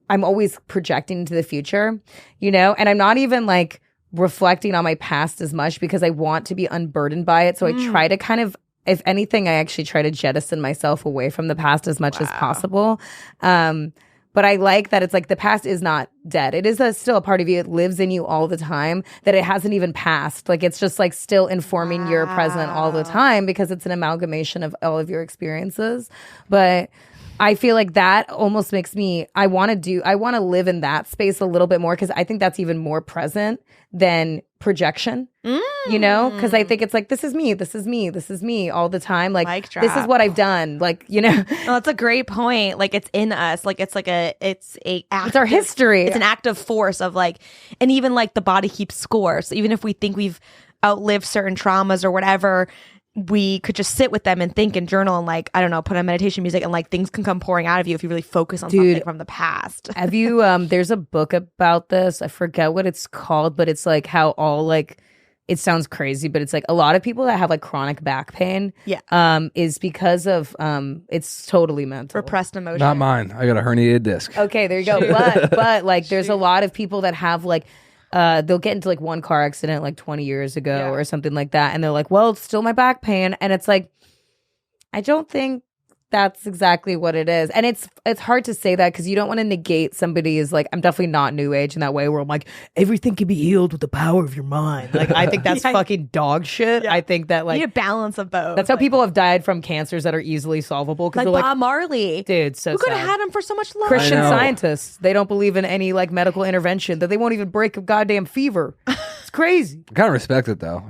I'm always projecting into the future, you know, and I'm not even like reflecting on my past as much because I want to be unburdened by it. So I try to kind of, if anything, I actually try to jettison myself away from the past as much as possible. But I like that it's like the past is not dead. It is still a part of you. It lives in you all the time, that it hasn't even passed. Like it's just like still informing your present all the time because it's an amalgamation of all of your experiences. But I feel like that almost makes me, I want to live in that space a little bit more because I think that's even more present than projection, you know? Because I think it's like, this is me all the time. Like, this is what I've done. Like, you know? Well, that's a great point. Like, it's in us. Like, it's our history. It's an active force of like, and even like the body keeps score. So even if we think we've outlived certain traumas or whatever, we could just sit with them and think and journal and like, I don't know, put on meditation music and like things can come pouring out of you if you really focus on something from the past. Have you, there's a book about this. I forget what it's called, but it's like how all like, it sounds crazy, but it's like a lot of people that have like chronic back pain is because of, it's totally mental. Repressed emotion. Not mine. I got a herniated disc. Okay, there you go. But like there's a lot of people that have like, they'll get into like one car accident like 20 years ago or something like that. And they're like, well, it's still my back pain. And it's like, I don't think that's exactly what it is. And it's hard to say that because you don't want to negate somebody is like, I'm definitely not new age in that way where I'm like, everything can be healed with the power of your mind. Like, I think that's fucking dog shit. Yeah. I think that like, you need a balance of both. That's how people have died from cancers that are easily solvable. Like Bob Marley. Dude, so who could have had him for so much longer? Christian Scientists, they don't believe in any like medical intervention, that they won't even break a goddamn fever. It's crazy. I kind of respect it though.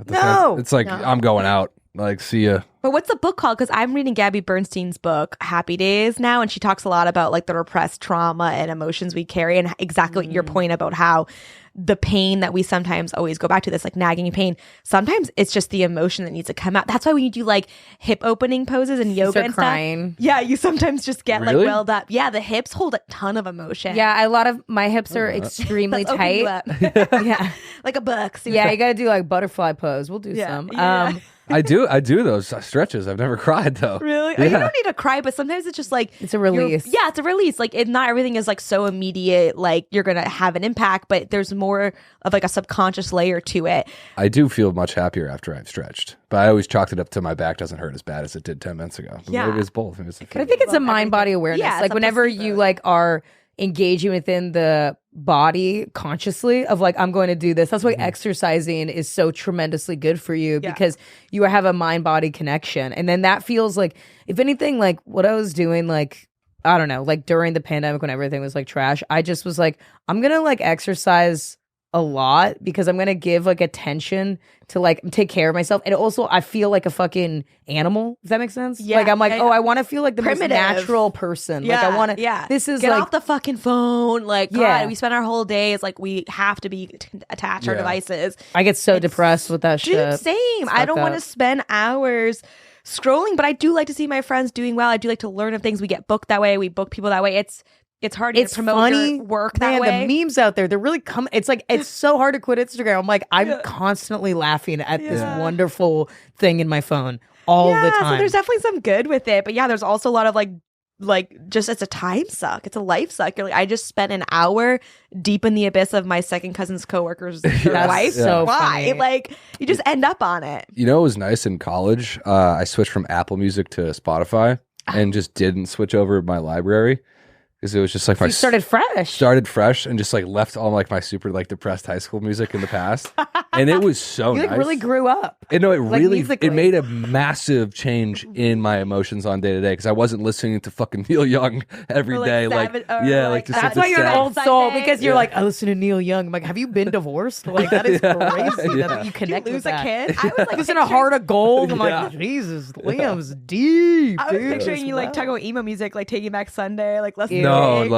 It's like, I'm going out. Like, see ya. But what's the book called? Because I'm reading Gabby Bernstein's book, Happy Days, now, and she talks a lot about like the repressed trauma and emotions we carry, and exactly your point about how the pain that we sometimes always go back to, this like nagging pain. Sometimes it's just the emotion that needs to come out. That's why when you do like hip opening poses and yoga and crying. Stuff, yeah, you sometimes just get like welled up. Yeah, the hips hold a ton of emotion. Yeah, a lot of my hips are extremely tight. Yeah, like a book. Yeah, you got to do like butterfly pose. We'll do some. Yeah. I do those stretches. I've never cried though. Really? Yeah. You don't need to cry, but sometimes it's just like it's a release. Yeah, it's a release. Like not everything is like so immediate. Like you're gonna have an impact, but there's more of like a subconscious layer to it. I do feel much happier after I've stretched, but I always chalked it up to my back doesn't hurt as bad as it did 10 minutes ago. But maybe it's both. Maybe it's I think it's a mind-body awareness. Yeah, like whenever you like are engaging within the body consciously of like, I'm going to do this. That's why exercising is so tremendously good for you because you have a mind-body connection. And then that feels like, if anything, like what I was doing, like, I don't know, like during the pandemic when everything was like trash, I just was like, I'm going to like exercise a lot because I'm going to give like attention to like take care of myself. And also I feel like a fucking animal. Does that make sense? Yeah. Like I'm like, I want to feel like the most natural person. Yeah. Like I want to, this is get like, off the fucking phone. Like, God, we spend our whole days like we have to be attached our devices. I get so depressed with that shit. Dude, same. I don't want to spend hours scrolling, but I do like to see my friends doing well. I do like to learn of things. We get booked that way. We book people that way. it's hard to promote funny your work that Man, way. the memes out there, they're really coming. It's like, it's so hard to quit Instagram. I'm like, I'm constantly laughing at this wonderful thing in my phone all the time. So there's definitely some good with it. But yeah, there's also a lot of like just it's a time suck. It's a life suck. You're like, I just spent an hour deep in the abyss of my second cousin's coworker's wife. So why? funny. Like you just end up on it. You know, it was nice in college. I switched from Apple Music to Spotify and just didn't switch over my library because it was just like You started fresh. And just like left all like my super like depressed high school music in the past, and it was so You like nice. really grew up. And no, it like, really musically. it made a massive change in my emotions on day to day because I wasn't listening to fucking Neil Young every Or, like, day. Savage- or, yeah, like, just That's such a why you're an sad- old soul, Sunday. because you're like, I listen to Neil Young. I'm like, have you been divorced? Like, that is crazy that you connect Did you lose with a that. kid? I was like, Listen to Heart of Gold. I'm Yeah. like, Jesus, Liam's deep. I was dude. picturing you like talking about emo music, like Taking Back Sunday, like Less Than No, Big,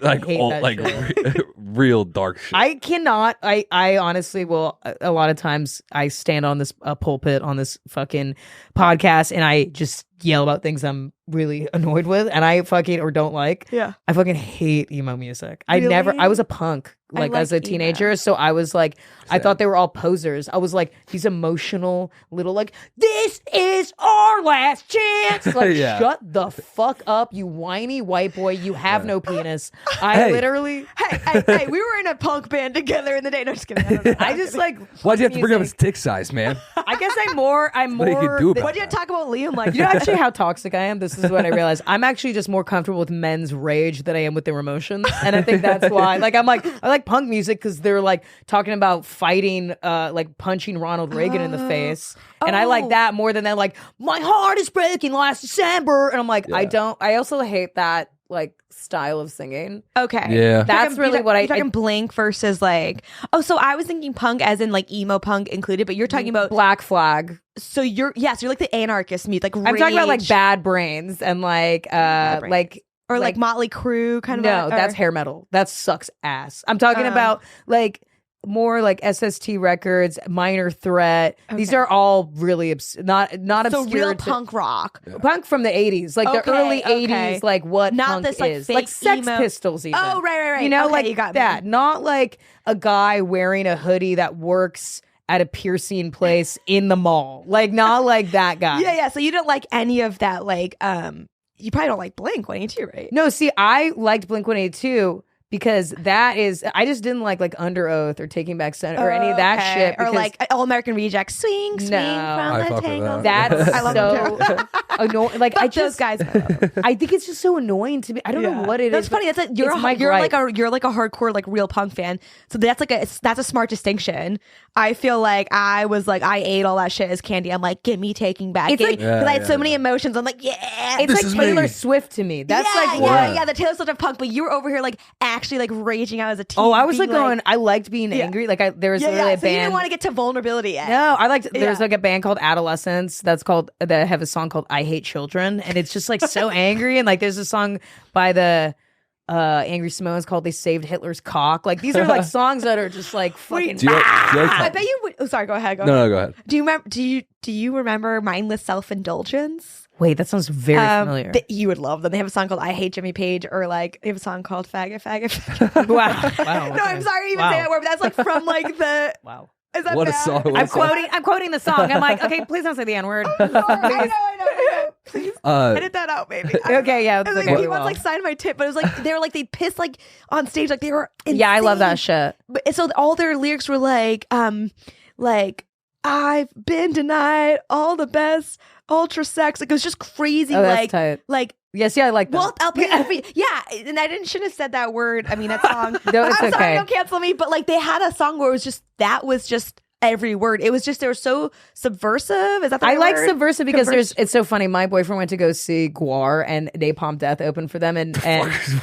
like hate old, that like shit. real dark shit. I cannot. I honestly will. A lot of times I stand on this pulpit on this fucking podcast and I just yell about things I'm really annoyed with and I fucking or don't like. Yeah. I fucking hate emo music. Really? I was a punk I like as a like teenager, emo. so I was like, I thought they were all posers. I was like these emotional little like, this is our last chance. Like, Yeah. shut the fuck up, you whiny white boy. You have no penis. I Hey. literally. Hey, we were in a punk band together in the day. No, just kidding. I don't know. I just like. Why'd you have to bring up his music. dick size, man? I guess I'm more. What you can do about What do you talk about Liam like? You know actually how toxic I am? This is what I realized. I'm actually just more comfortable with men's rage than I am with their emotions. And I think that's why. Like, I like punk music because they're like talking about fighting, like punching Ronald Reagan in the face. And I like that more than like, my heart is breaking last December. And I'm like, I also hate that like style of singing. Okay. Yeah. That's really what you're talking Blink versus like, oh, so I was thinking punk as in like emo punk included, but you're talking about Black Flag. so you're like the anarchist music, like I'm talking about like Rage, Bad Brains and like Brains. like or like Motley Crue kind of. no, or- that's hair metal. That sucks ass. I'm talking about like more like SST Records, Minor Threat. These are all really not so obscure. real punk rock. Punk from the 80s, like the Okay, early okay. 80s, like what Not punk this, like, is, fake like Sex emo- Pistols. Even. Oh, right. You know, Okay, like you got me. that. Not like a guy wearing a hoodie that works at a piercing place in the mall. Like not like that guy. Yeah. So you don't like any of that, like you probably don't like Blink 182, right? No, see, I liked Blink-182 because that is, I just didn't like Under Oath or Taking Back Sunday or any of that Okay. shit. Or because like All American Rejects, swing No. from I the fuck with tangle. that. that's I love them so too. annoying. Like Fuck I those just, guys. I love them. I think it's just so annoying to me. I don't know what it That's is. funny. but That's you're it's my like gripe. you're like a hardcore like real punk fan. So that's a smart distinction. I feel like I ate all that shit as candy. I'm like, get me Taking Back. It's like- because I had Yeah, so yeah, many yeah. emotions. I'm like, yeah. It's This like is Taylor me. Swift to me. That's like what. Yeah. the Taylor Swift of punk. But you were over here like actually like raging out as a teen. Oh, I was being like going. I liked being angry. Like there was literally a So you didn't band. want to get to vulnerability yet. No, I liked. There's Yeah. like a band called Adolescence that have a song called "I Hate Children," and it's just like so angry. And like there's a song by the Angry Samoans called "They Saved Hitler's Cock." Like these are like songs that are just like fucking. Do you like I bet you would. Oh, sorry. Go ahead. No, go ahead. Do you remember? Do you remember mindless self-indulgence? Wait, that sounds very familiar. You would love them. They have a song called "I Hate Jimmy Page," or like they have a song called "Faggot, Faggot." Faggot. Wow. No, I'm sorry to even say that word, but that's like from like the. Wow. Is that What a bad? song. What a I'm song. quoting the song. I'm like, okay, please don't say the N word. I know. Please edit that out, baby. Okay, yeah, It was it's like okay, he we wants will. like sign my tip, but it was like they were like they pissed like on stage like they were. Insane. Yeah, I love that shit. But so all their lyrics were like I've been denied all the best ultra sex. Like it was just crazy. Oh, that's like tight. like. Yes, yeah, I like that. Well, I'll pay for you. Yeah, and I shouldn't have said that word. I mean, that song. No, it's I'm sorry, okay. don't cancel me. But like, they had a song where it was just every word. It was just they were so subversive. Is that the I right like word? subversive because it's so funny. My boyfriend went to go see Gwar and Napalm Death open for them, and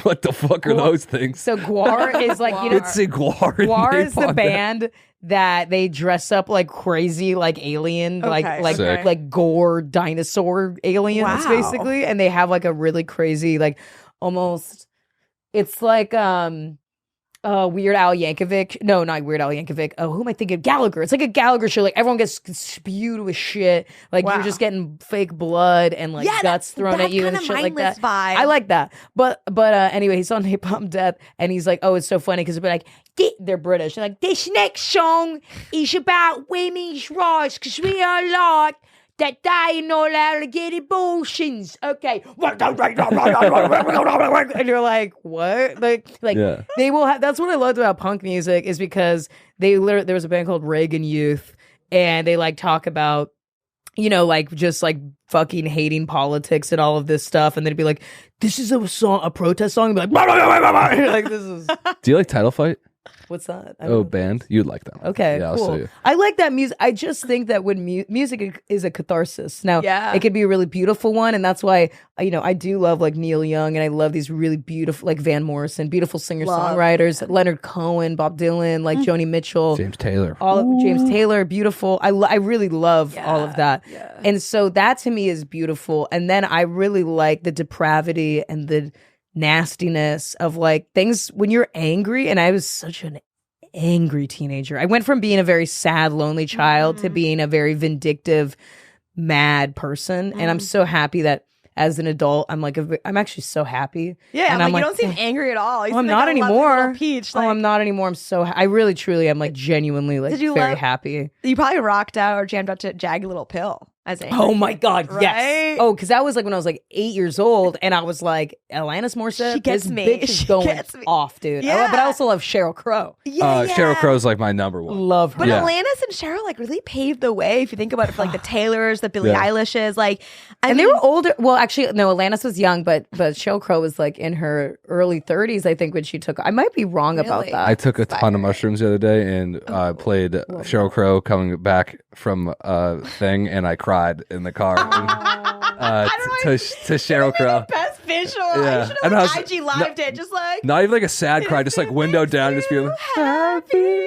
What the fuck are those things? so Gwar is like you know It's a Gwar. and Gwar is the Napalm. band that they dress up like crazy, like alien, Okay. like Sick. like gore dinosaur aliens, Wow. basically. And they have like a really crazy, like almost, it's like Weird Al Yankovic. No, not Weird Al Yankovic. Oh, who am I thinking? Gallagher. It's like a Gallagher show. Like everyone gets spewed with shit. Like you're just getting fake blood and like guts thrown at you and shit like that. Vibe. I like that. But anyway, he's on Napalm Death and he's like, oh, it's so funny because they're like, they're British. They're like, this next song is about women's rights because we are like that they are not allowed to get abortions. Okay. And you're like, what? Like they will have, that's what I loved about punk music is because there was a band called Reagan Youth and they like talk about, you know, like just like fucking hating politics and all of this stuff. And they'd be like, this is a protest song. And be like, this is. Do you like Title Fight? What's that? Band. You'd like them. Okay, yeah, cool. I'll show you. I like that music. I just think that when music is a catharsis. Now, it could be a really beautiful one, and that's why I do love like Neil Young, and I love these really beautiful like Van Morrison, beautiful singer-songwriters, Leonard Cohen, Bob Dylan, like Joni Mitchell, James Taylor, James Taylor, beautiful. I really love all of that, and so that to me is beautiful. And then I really like the depravity and the nastiness of like things when you're angry. And I was such an angry teenager. I went from being a very sad, lonely child to being a very vindictive, mad person. And I'm so happy that as an adult, I'm actually so happy. Yeah, and I'm like, you don't seem angry at all. I'm not anymore. Peach. Like, I'm not anymore. I'm so I really truly am like genuinely like very happy. You probably rocked out or jammed out to Jagged Little Pill. Oh my God, right? yes. Oh, because that was like when I was like 8 years old, and I was like, Alanis Morissette, she gets this me. bitch is going off, dude. Yeah. But I also love Sheryl Crow. Sheryl Crow's like my number one. Love her. But Alanis and Sheryl like really paved the way if you think about it for like the Taylors, the Billie Eilishes, like. And they were older. Well, actually, no, Alanis was young, but Sheryl Crow was like in her early 30s, I think, when she took. I might be wrong about that. I took a ton of mushrooms the other day and played Sheryl Crow coming back from a thing, and I cried in the car. To Sheryl Crow. Best visual. Yeah. I should have like IG lived it, just like not even like a sad cry, just like window down, just being happy.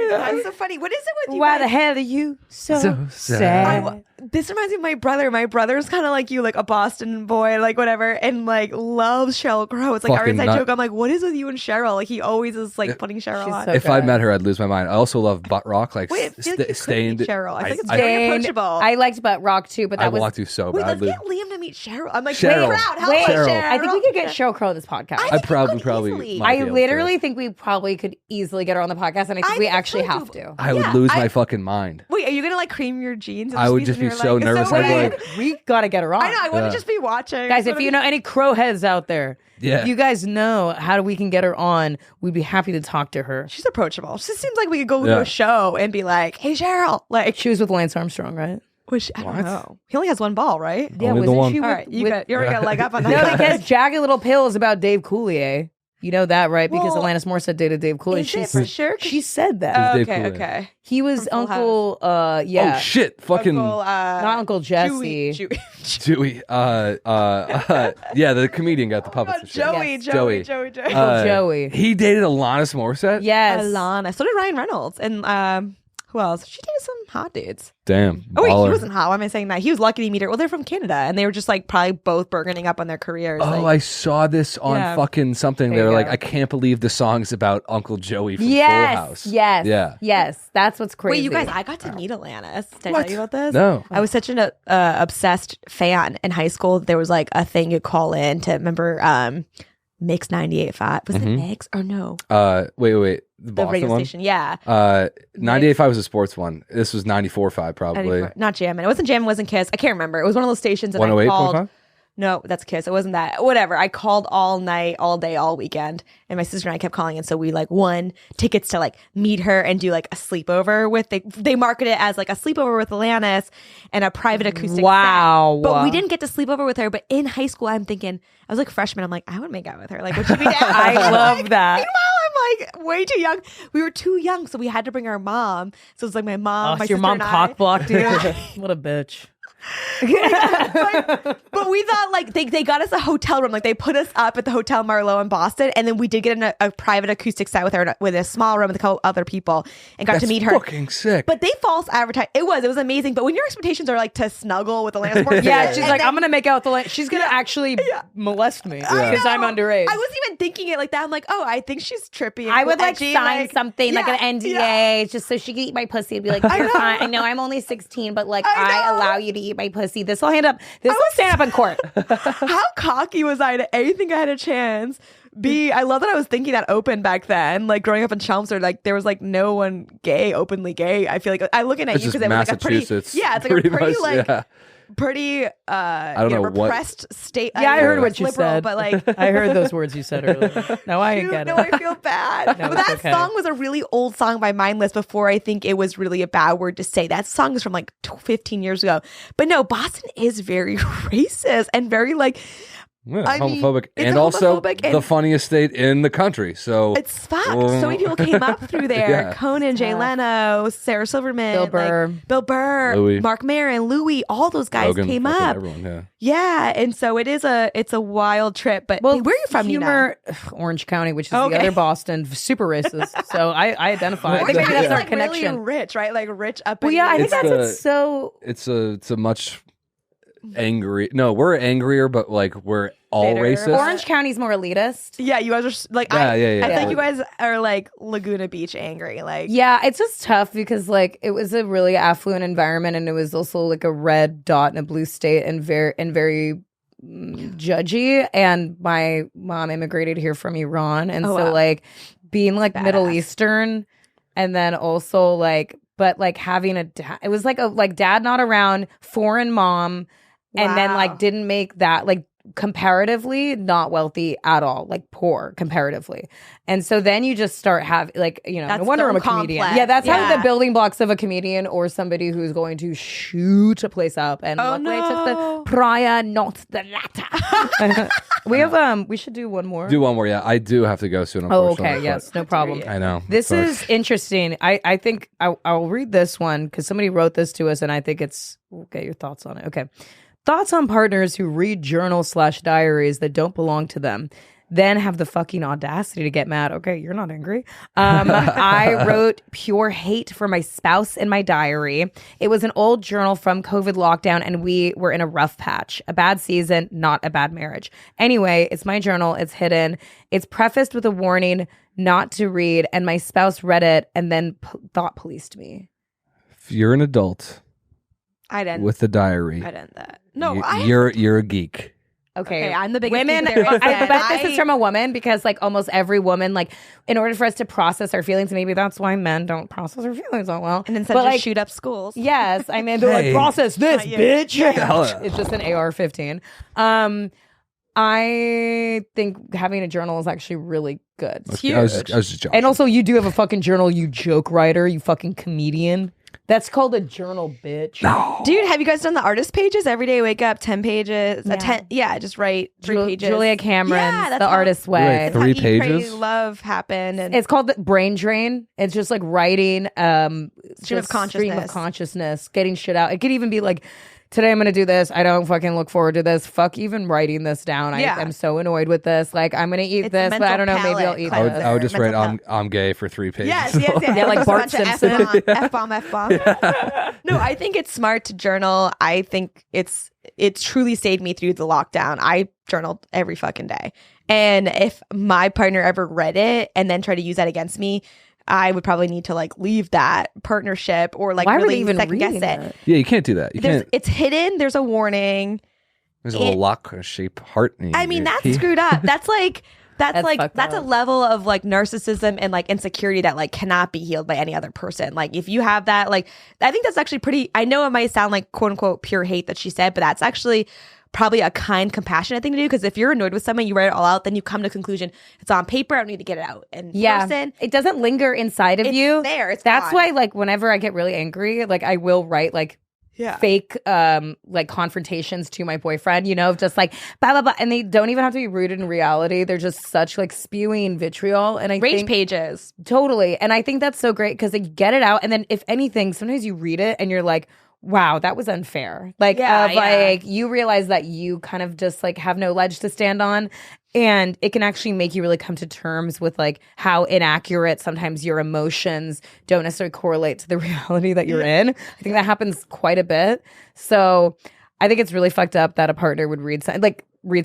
That's so funny. What is it with you? Why guys? the hell are you so sad? This reminds me of my brother. My brother's kind of like you, like a Boston boy, like whatever, and like loves Sheryl Crow. It's like our inside joke. I'm like, what is with you and Cheryl? Like he always is like putting Cheryl on. So if I met her, I'd lose my mind. I also love butt rock, like Stained. Cheryl. I think it's very approachable. I liked butt rock too, but that I was. want to so Wait, badly. let's get Liam to meet Cheryl. I'm like, Cheryl. proud. How Wait, Cheryl. I think we could get Sheryl Crow on this podcast. I probably. might I be able to. literally think we probably could easily get her on the podcast, and I think we actually have to. I would lose my fucking mind. Wait, are you gonna like cream your jeans? I would just be so nervous. I'd be like, we gotta get her on. I know. I want to just be watching, guys. If you know any crow heads out there, if you guys know how we can get her on, we'd be happy to talk to her. She's approachable. She seems like we could go to a show and be like, "Hey, Cheryl." Like she was with Lance Armstrong, right? I don't know. He only has one ball, right? Yeah, only the one. She all right, you already got a leg up on that. No, because Jagged Little Pill is about Dave Coulier. You know that, right? Because Alanis Morissette dated Dave Coulier. Is it for sure? She said that. Okay. He was Uncle. Oh shit! Fucking not Uncle Jesse. Dewey. Yeah, the comedian got the puppets. Joey. Joey. He dated Alanis Morissette. Yes, Alana. So did Ryan Reynolds and who else? She dated some hot dudes. Damn. Oh wait, he wasn't hot. Why am I saying that? He was lucky to meet her. Well, they're from Canada, and they were just like probably both burgeoning up on their careers. Oh, like, I saw this on fucking something. They were like, I can't believe the song's about Uncle Joey from Full House. Yes. That's what's crazy. Wait, you guys, I got to meet Alanis. Did I tell you about this? No. I was such an obsessed fan in high school. There was like a thing you'd call in to remember Mix 98.5. Was it Mix or no? Wait. The Boston radio one? station, yeah. 98.5 was a sports one. This was 94.5 probably. 94. Not Jammin'. It wasn't Jammin', wasn't Kiss. I can't remember. It was one of those stations that I called. 108.5? No, that's Kiss. It wasn't that. Whatever. I called all night, all day, all weekend. And my sister and I kept calling. And so we like won tickets to like meet her and do like a sleepover with, they market it as like a sleepover with Alanis and a private acoustic set. But we didn't get to sleep over with her. But in high school, I'm thinking, I was like freshman. I'm like, I would make out with her. Like, would she be down? I love that. Meanwhile, I'm like way too young. We were too young. So we had to bring our mom. So it was like my mom, my your sister mom and I. cock blocked you? What a bitch. But we thought like they got us a hotel room, like they put us up at the Hotel Marlowe in Boston, and then we did get in a private acoustic set with her with a small room with a couple other people and got to meet her. Fucking sick. But they false advertise. It was amazing. But when your expectations are like to snuggle with Alanis Morissette, Yeah, she's like, I'm gonna make out with the she's gonna actually molest me because I'm underage. I wasn't even thinking it like that. I'm like, oh, I think she's trippy. I would like edgy, sign something like yeah, an NDA yeah. just so she could eat my pussy and be like, you're fine. I know I'm only 16, but like I allow you to eat my pussy. This will stand up in court. How cocky was I to A, think I had a chance? B, I love that I was thinking that open back then. Like growing up in Chelmsford, like there was like no one openly gay. I feel like I looking at It's you just because it was like a pretty, Massachusetts, it's like a pretty much, like yeah. pretty I don't know repressed state. Yeah, I heard what you liberal, said. but like I heard those words you said earlier. No, I didn't get it. No, I feel bad. No, but it's that okay. song was a really old song by Mindless before I think it was really a bad word to say. That song is from like 15 years ago. But no, Boston is very racist and very like, Yeah, I mean, homophobic, it's and also homophobic and- the funniest state in the country. So it's fucked. So many people came up through there. Yeah. Conan, Jay Leno, Sarah Silverman, Bill Burr. like, Bill Burr, Louis. Mark Maron, Louis, all those guys Logan, came fucking up. everyone, yeah. Yeah, and so it's a wild trip. But where are you from, Nina? Orange County, which is Okay. the other Boston, super racist. So I identify. Orange Maybe County that's is our like connection. really rich, right? Like rich up. Well, yeah, I think It's that's the- what's so. It's a much angry. No, we're angrier, but like we're all Bitter. racist. Orange County's more elitist. Yeah, you guys are like, Yeah, I yeah. think you guys are like Laguna Beach angry. Like, Yeah, it's just tough because like it was a really affluent environment, and it was also like a red dot in a blue state, and very judgy. And my mom immigrated here from Iran, and Oh, so wow. like being like Middle Badass. Eastern, and then also like, but like having it was like a dad not around, foreign mom, and then Wow. like didn't make that like comparatively not wealthy at all, like poor comparatively. And so then you just start having like, no That's wonder I'm a so comedian. complex. Yeah, that's how Yeah. the building blocks of a comedian or somebody who's going to shoot a place up. And Oh, luckily I no. took the prior, not the latter. We have we should do one more. Do one more, yeah. I do have to go soon. Oh, Unfortunately, okay, but- yes, no problem. I know. This Sorry. is interesting. I think I'll read this one because somebody wrote this to us, and I think we'll get your thoughts on it. Okay. Thoughts on partners who read journals/diaries that don't belong to them, then have the fucking audacity to get mad. Okay, you're not angry. I wrote pure hate for my spouse in my diary. It was an old journal from COVID lockdown, and we were in a rough patch. A bad season, not a bad marriage. Anyway, it's my journal. It's hidden. It's prefaced with a warning not to read, and my spouse read it and then thought policed me. If you're an adult I didn't. with a diary, I didn't that. No, you're a geek. Okay, I'm the biggest women. geek there is, I bet then. this is from a woman because, like, almost every woman, like, in order for us to process our feelings, maybe that's why men don't process our feelings that well. and instead but, just like, shoot up schools. yes, I mean, they're Hey. like, process this, Not you. bitch. Hell yeah. It's just an AR-15. I think having a journal is actually really good. I was just joking. And also, you do have a fucking journal, you joke writer, you fucking comedian. That's called a journal, bitch. Dude, have you guys done the artist pages? Every day, wake up, 10 pages. Just write 3 pages. Julia Cameron's Yeah, that's The how- Artist's Wait, Way. three How Eat, Pray, pages? Love happened. And It's called the brain drain. It's just like writing Stream of just stream of consciousness. consciousness, getting shit out. It could even be like, today I'm gonna do this. I don't fucking look forward to this. Fuck even writing this down. Yeah. I'm so annoyed with this. Like I'm gonna eat It's this, a but I don't know. mental Maybe I'll palate eat I would, this. I would just write Mental I'm gay for 3 pages. Yes. Yeah, like Just a Bart bunch of Simpson. F-bomb. No, I think it's smart to journal. I think it's truly saved me through the lockdown. I journaled every fucking day. And if my partner ever read it and then tried to use that against me, I would probably need to like leave that partnership or like Why were really they even second guess reading it. it? Yeah, you can't do that. You can't. It's hidden. There's a warning. There's a little lock shape heart. in I mean, your that's key. screwed up. That's fucked that's a up. level of like narcissism and like insecurity that like cannot be healed by any other person. Like if you have that, like I think that's actually pretty. I know it might sound like quote unquote pure hate that she said, but that's actually probably a kind, compassionate thing to do. Because if you're annoyed with someone, you write it all out, then you come to the conclusion it's on paper. I don't need to get it out in person. It doesn't linger inside of It's you. there. It's That's gone. why, like, whenever I get really angry, like, I will write like Yeah. fake like confrontations to my boyfriend, of just like blah blah blah, and they don't even have to be rooted in reality. They're just such like spewing vitriol, and I Rage think pages. totally, and I think that's so great because they get it out, and then if anything, sometimes you read it and you're like, wow, that was unfair. Like, like you realize that you kind of just like have no ledge to stand on. And it can actually make you really come to terms with like how inaccurate sometimes your emotions don't necessarily correlate to the reality that you're in. I think that happens quite a bit. So I think it's really fucked up that a partner would read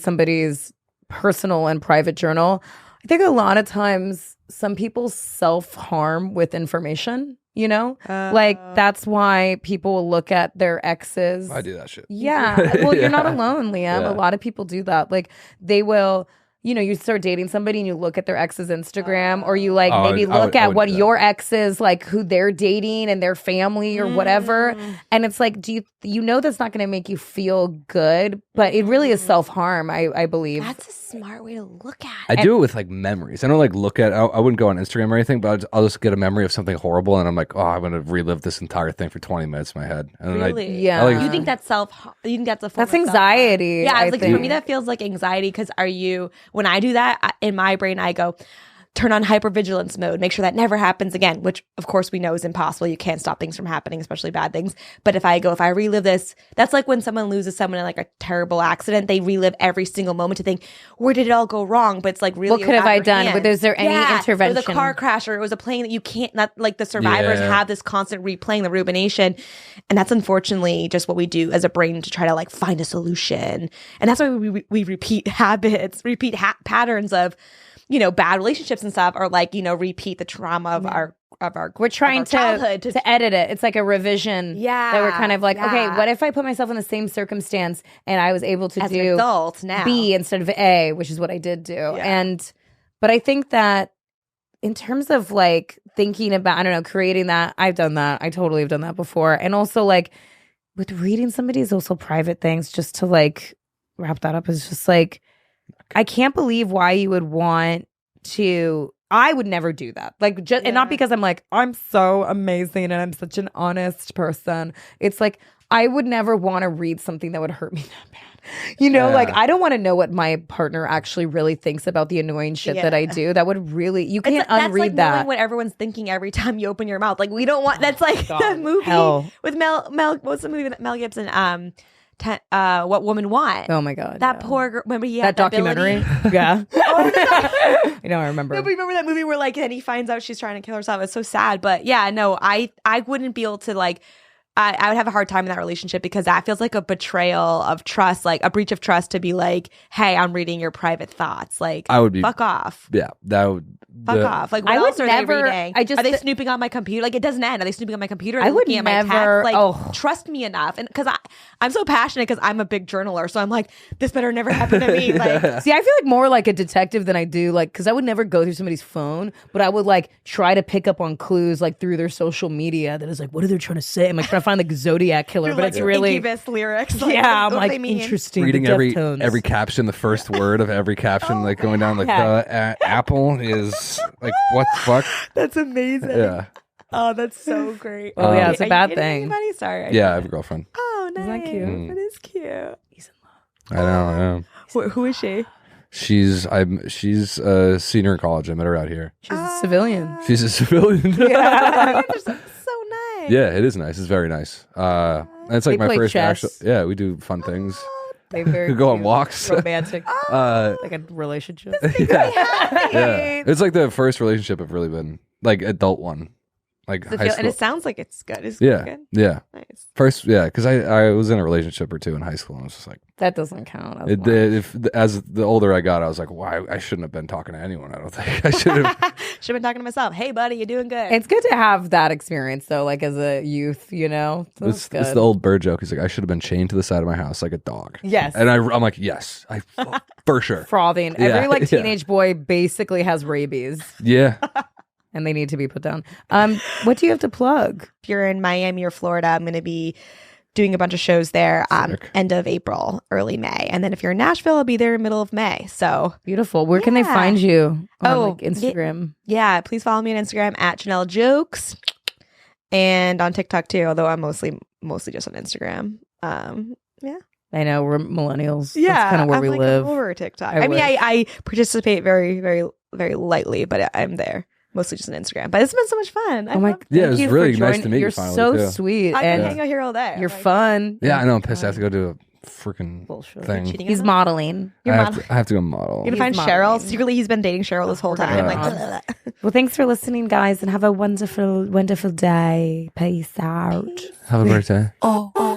somebody's personal and private journal. I think a lot of times some people self-harm with information, you know? Like, that's why people will look at their exes. I do that shit. Yeah. Well, you're not alone, Liam. Yeah. A lot of people do that. Like, they will, you know, you start dating somebody and you look at their ex's Instagram, or you like maybe look at what your ex is, like who they're dating and their family or whatever. And it's like, you know that's not going to make you feel good, but it really is self-harm, I believe. That's a smart way to look at I do it with like memories. I don't like look at, I wouldn't go on Instagram or anything, but I'll just get a memory of something horrible and I'm like, oh, I'm going to relive this entire thing for 20 minutes in my head. And then Really? Yeah. You think that's a form That's of anxiety. Yeah, I it's like think. for me that feels like anxiety because when I do that in my brain I go turn on hypervigilance mode, make sure that never happens again, which of course we know is impossible. You can't stop things from happening, especially bad things. But if I relive this, that's like when someone loses someone in like a terrible accident, they relive every single moment to think, where did it all go wrong? But it's like really, what could have I done? But is there any intervention? It was a car crash or it was a plane that you can't, not like the survivors have this constant replaying the rumination. And that's unfortunately just what we do as a brain to try to like find a solution. And that's why we repeat habits, patterns of, you know, bad relationships and stuff, or like, you know, repeat the trauma of our we're trying childhood to edit it. It's like a revision. Yeah. That we're kind of like, okay, what if I put myself in the same circumstance and I was able to as do an adult now. B instead of A, which is what I did do. Yeah. But I think that in terms of like thinking about, I don't know, creating that, I've done that. I totally have done that before. And also like with reading somebody's also private things, just to like wrap that up, is just like, I can't believe why you would want to. I would never do that. Like, just and not because I'm like, I'm so amazing and I'm such an honest person. It's like, I would never want to read something that would hurt me that bad. You know, like, I don't want to know what my partner actually really thinks about the annoying shit that I do. That would really, you can't unread that's like that. knowing what everyone's thinking every time you open your mouth. Like, we don't want, that's like the movie with Mel, what's the movie that Mel Gibson, What Women Want. Oh my God. That poor girl, remember he that had documentary? Yeah. I know, I remember. No, but remember that movie where like then he finds out she's trying to kill herself? It's so sad. But yeah, no, I wouldn't be able to like, I would have a hard time in that relationship because that feels like a betrayal of trust, like a breach of trust to be like, hey, I'm reading your private thoughts. Like, I would be, fuck off. Yeah, that would. Fuck off. Like, what I else would are never, they reading? Are they snooping on my computer? Like, it doesn't end. Are they snooping on my computer? Are they I would looking at never. my text? Like, trust me enough. And because I'm so passionate because I'm a big journaler. So I'm like, this better never happen to me. Like, see, I feel like more like a detective than I do, like, because I would never go through somebody's phone, but I would like try to pick up on clues like through their social media that is like, what are they trying to say? I'm like trying to find the Zodiac killer, but like it's really Incubus lyrics. Like, I'm like interesting. Reading every caption, the first word of every caption, like going down like apple is like what the fuck? That's amazing. Yeah. Oh, that's so great. Oh yeah, it's a bad Are you thing. dating anybody? Sorry. Yeah, I have a girlfriend. Oh, nice. that cute? That is cute. He's in love. I know. Who is she? She's a senior in college. I met her out here. She's a civilian. She's a civilian. Yeah. So nice. Yeah, it is nice. It's very nice. And it's like They my play first chess. actual. Yeah, we do fun things. They very We go on cute, walks. romantic, like a relationship. Yeah, it's like the first relationship I've really been like adult one, like high school. And it sounds like it's good. Is Yeah, good? yeah. Nice. First, yeah, because I was in a relationship or two in high school, and I was just like, That doesn't count. as the older I got, I was like, why I shouldn't have been talking to anyone. I don't think I should have. Should have been talking to myself. Hey, buddy, you're doing good. It's good to have that experience though, like as a youth, you know. It's the old bird joke. He's like, I should have been chained to the side of my house like a dog. Yes. And I'm like, yes, for sure. Frothing. Yeah, Every like yeah. teenage boy basically has rabies. Yeah. And they need to be put down. What do you have to plug? If you're in Miami or Florida, I'm going to be doing a bunch of shows there end of April, early May. And then if you're in Nashville, I'll be there middle of May. So Beautiful. Where can they find you on like, yeah. Instagram? Yeah, please follow me on Instagram at Janelle Jokes and on TikTok too, although I'm mostly just on Instagram. Yeah. I know we're millennials. Yeah. That's kind of where I'm we like live. over TikTok. I I mean, wish. I participate very, very, very lightly, but I'm there. Mostly just on Instagram. But it's been so much fun. Oh my God. Yeah, it was Thank you really for nice joining. to meet you You're finally, so too. sweet. I can And hang out here all day. you're Like, fun. Yeah, I know. I'm pissed. I have to go do a freaking Bullshit. thing. cheating He's on them? modeling. You're I modeling. have to go model. You're gonna He's find Cheryl. modeling. Secretly, he's been dating Cheryl this whole time. gonna Like, go Well, thanks for listening, guys, and have a wonderful, wonderful day. Peace out. Have a great day. Oh, oh.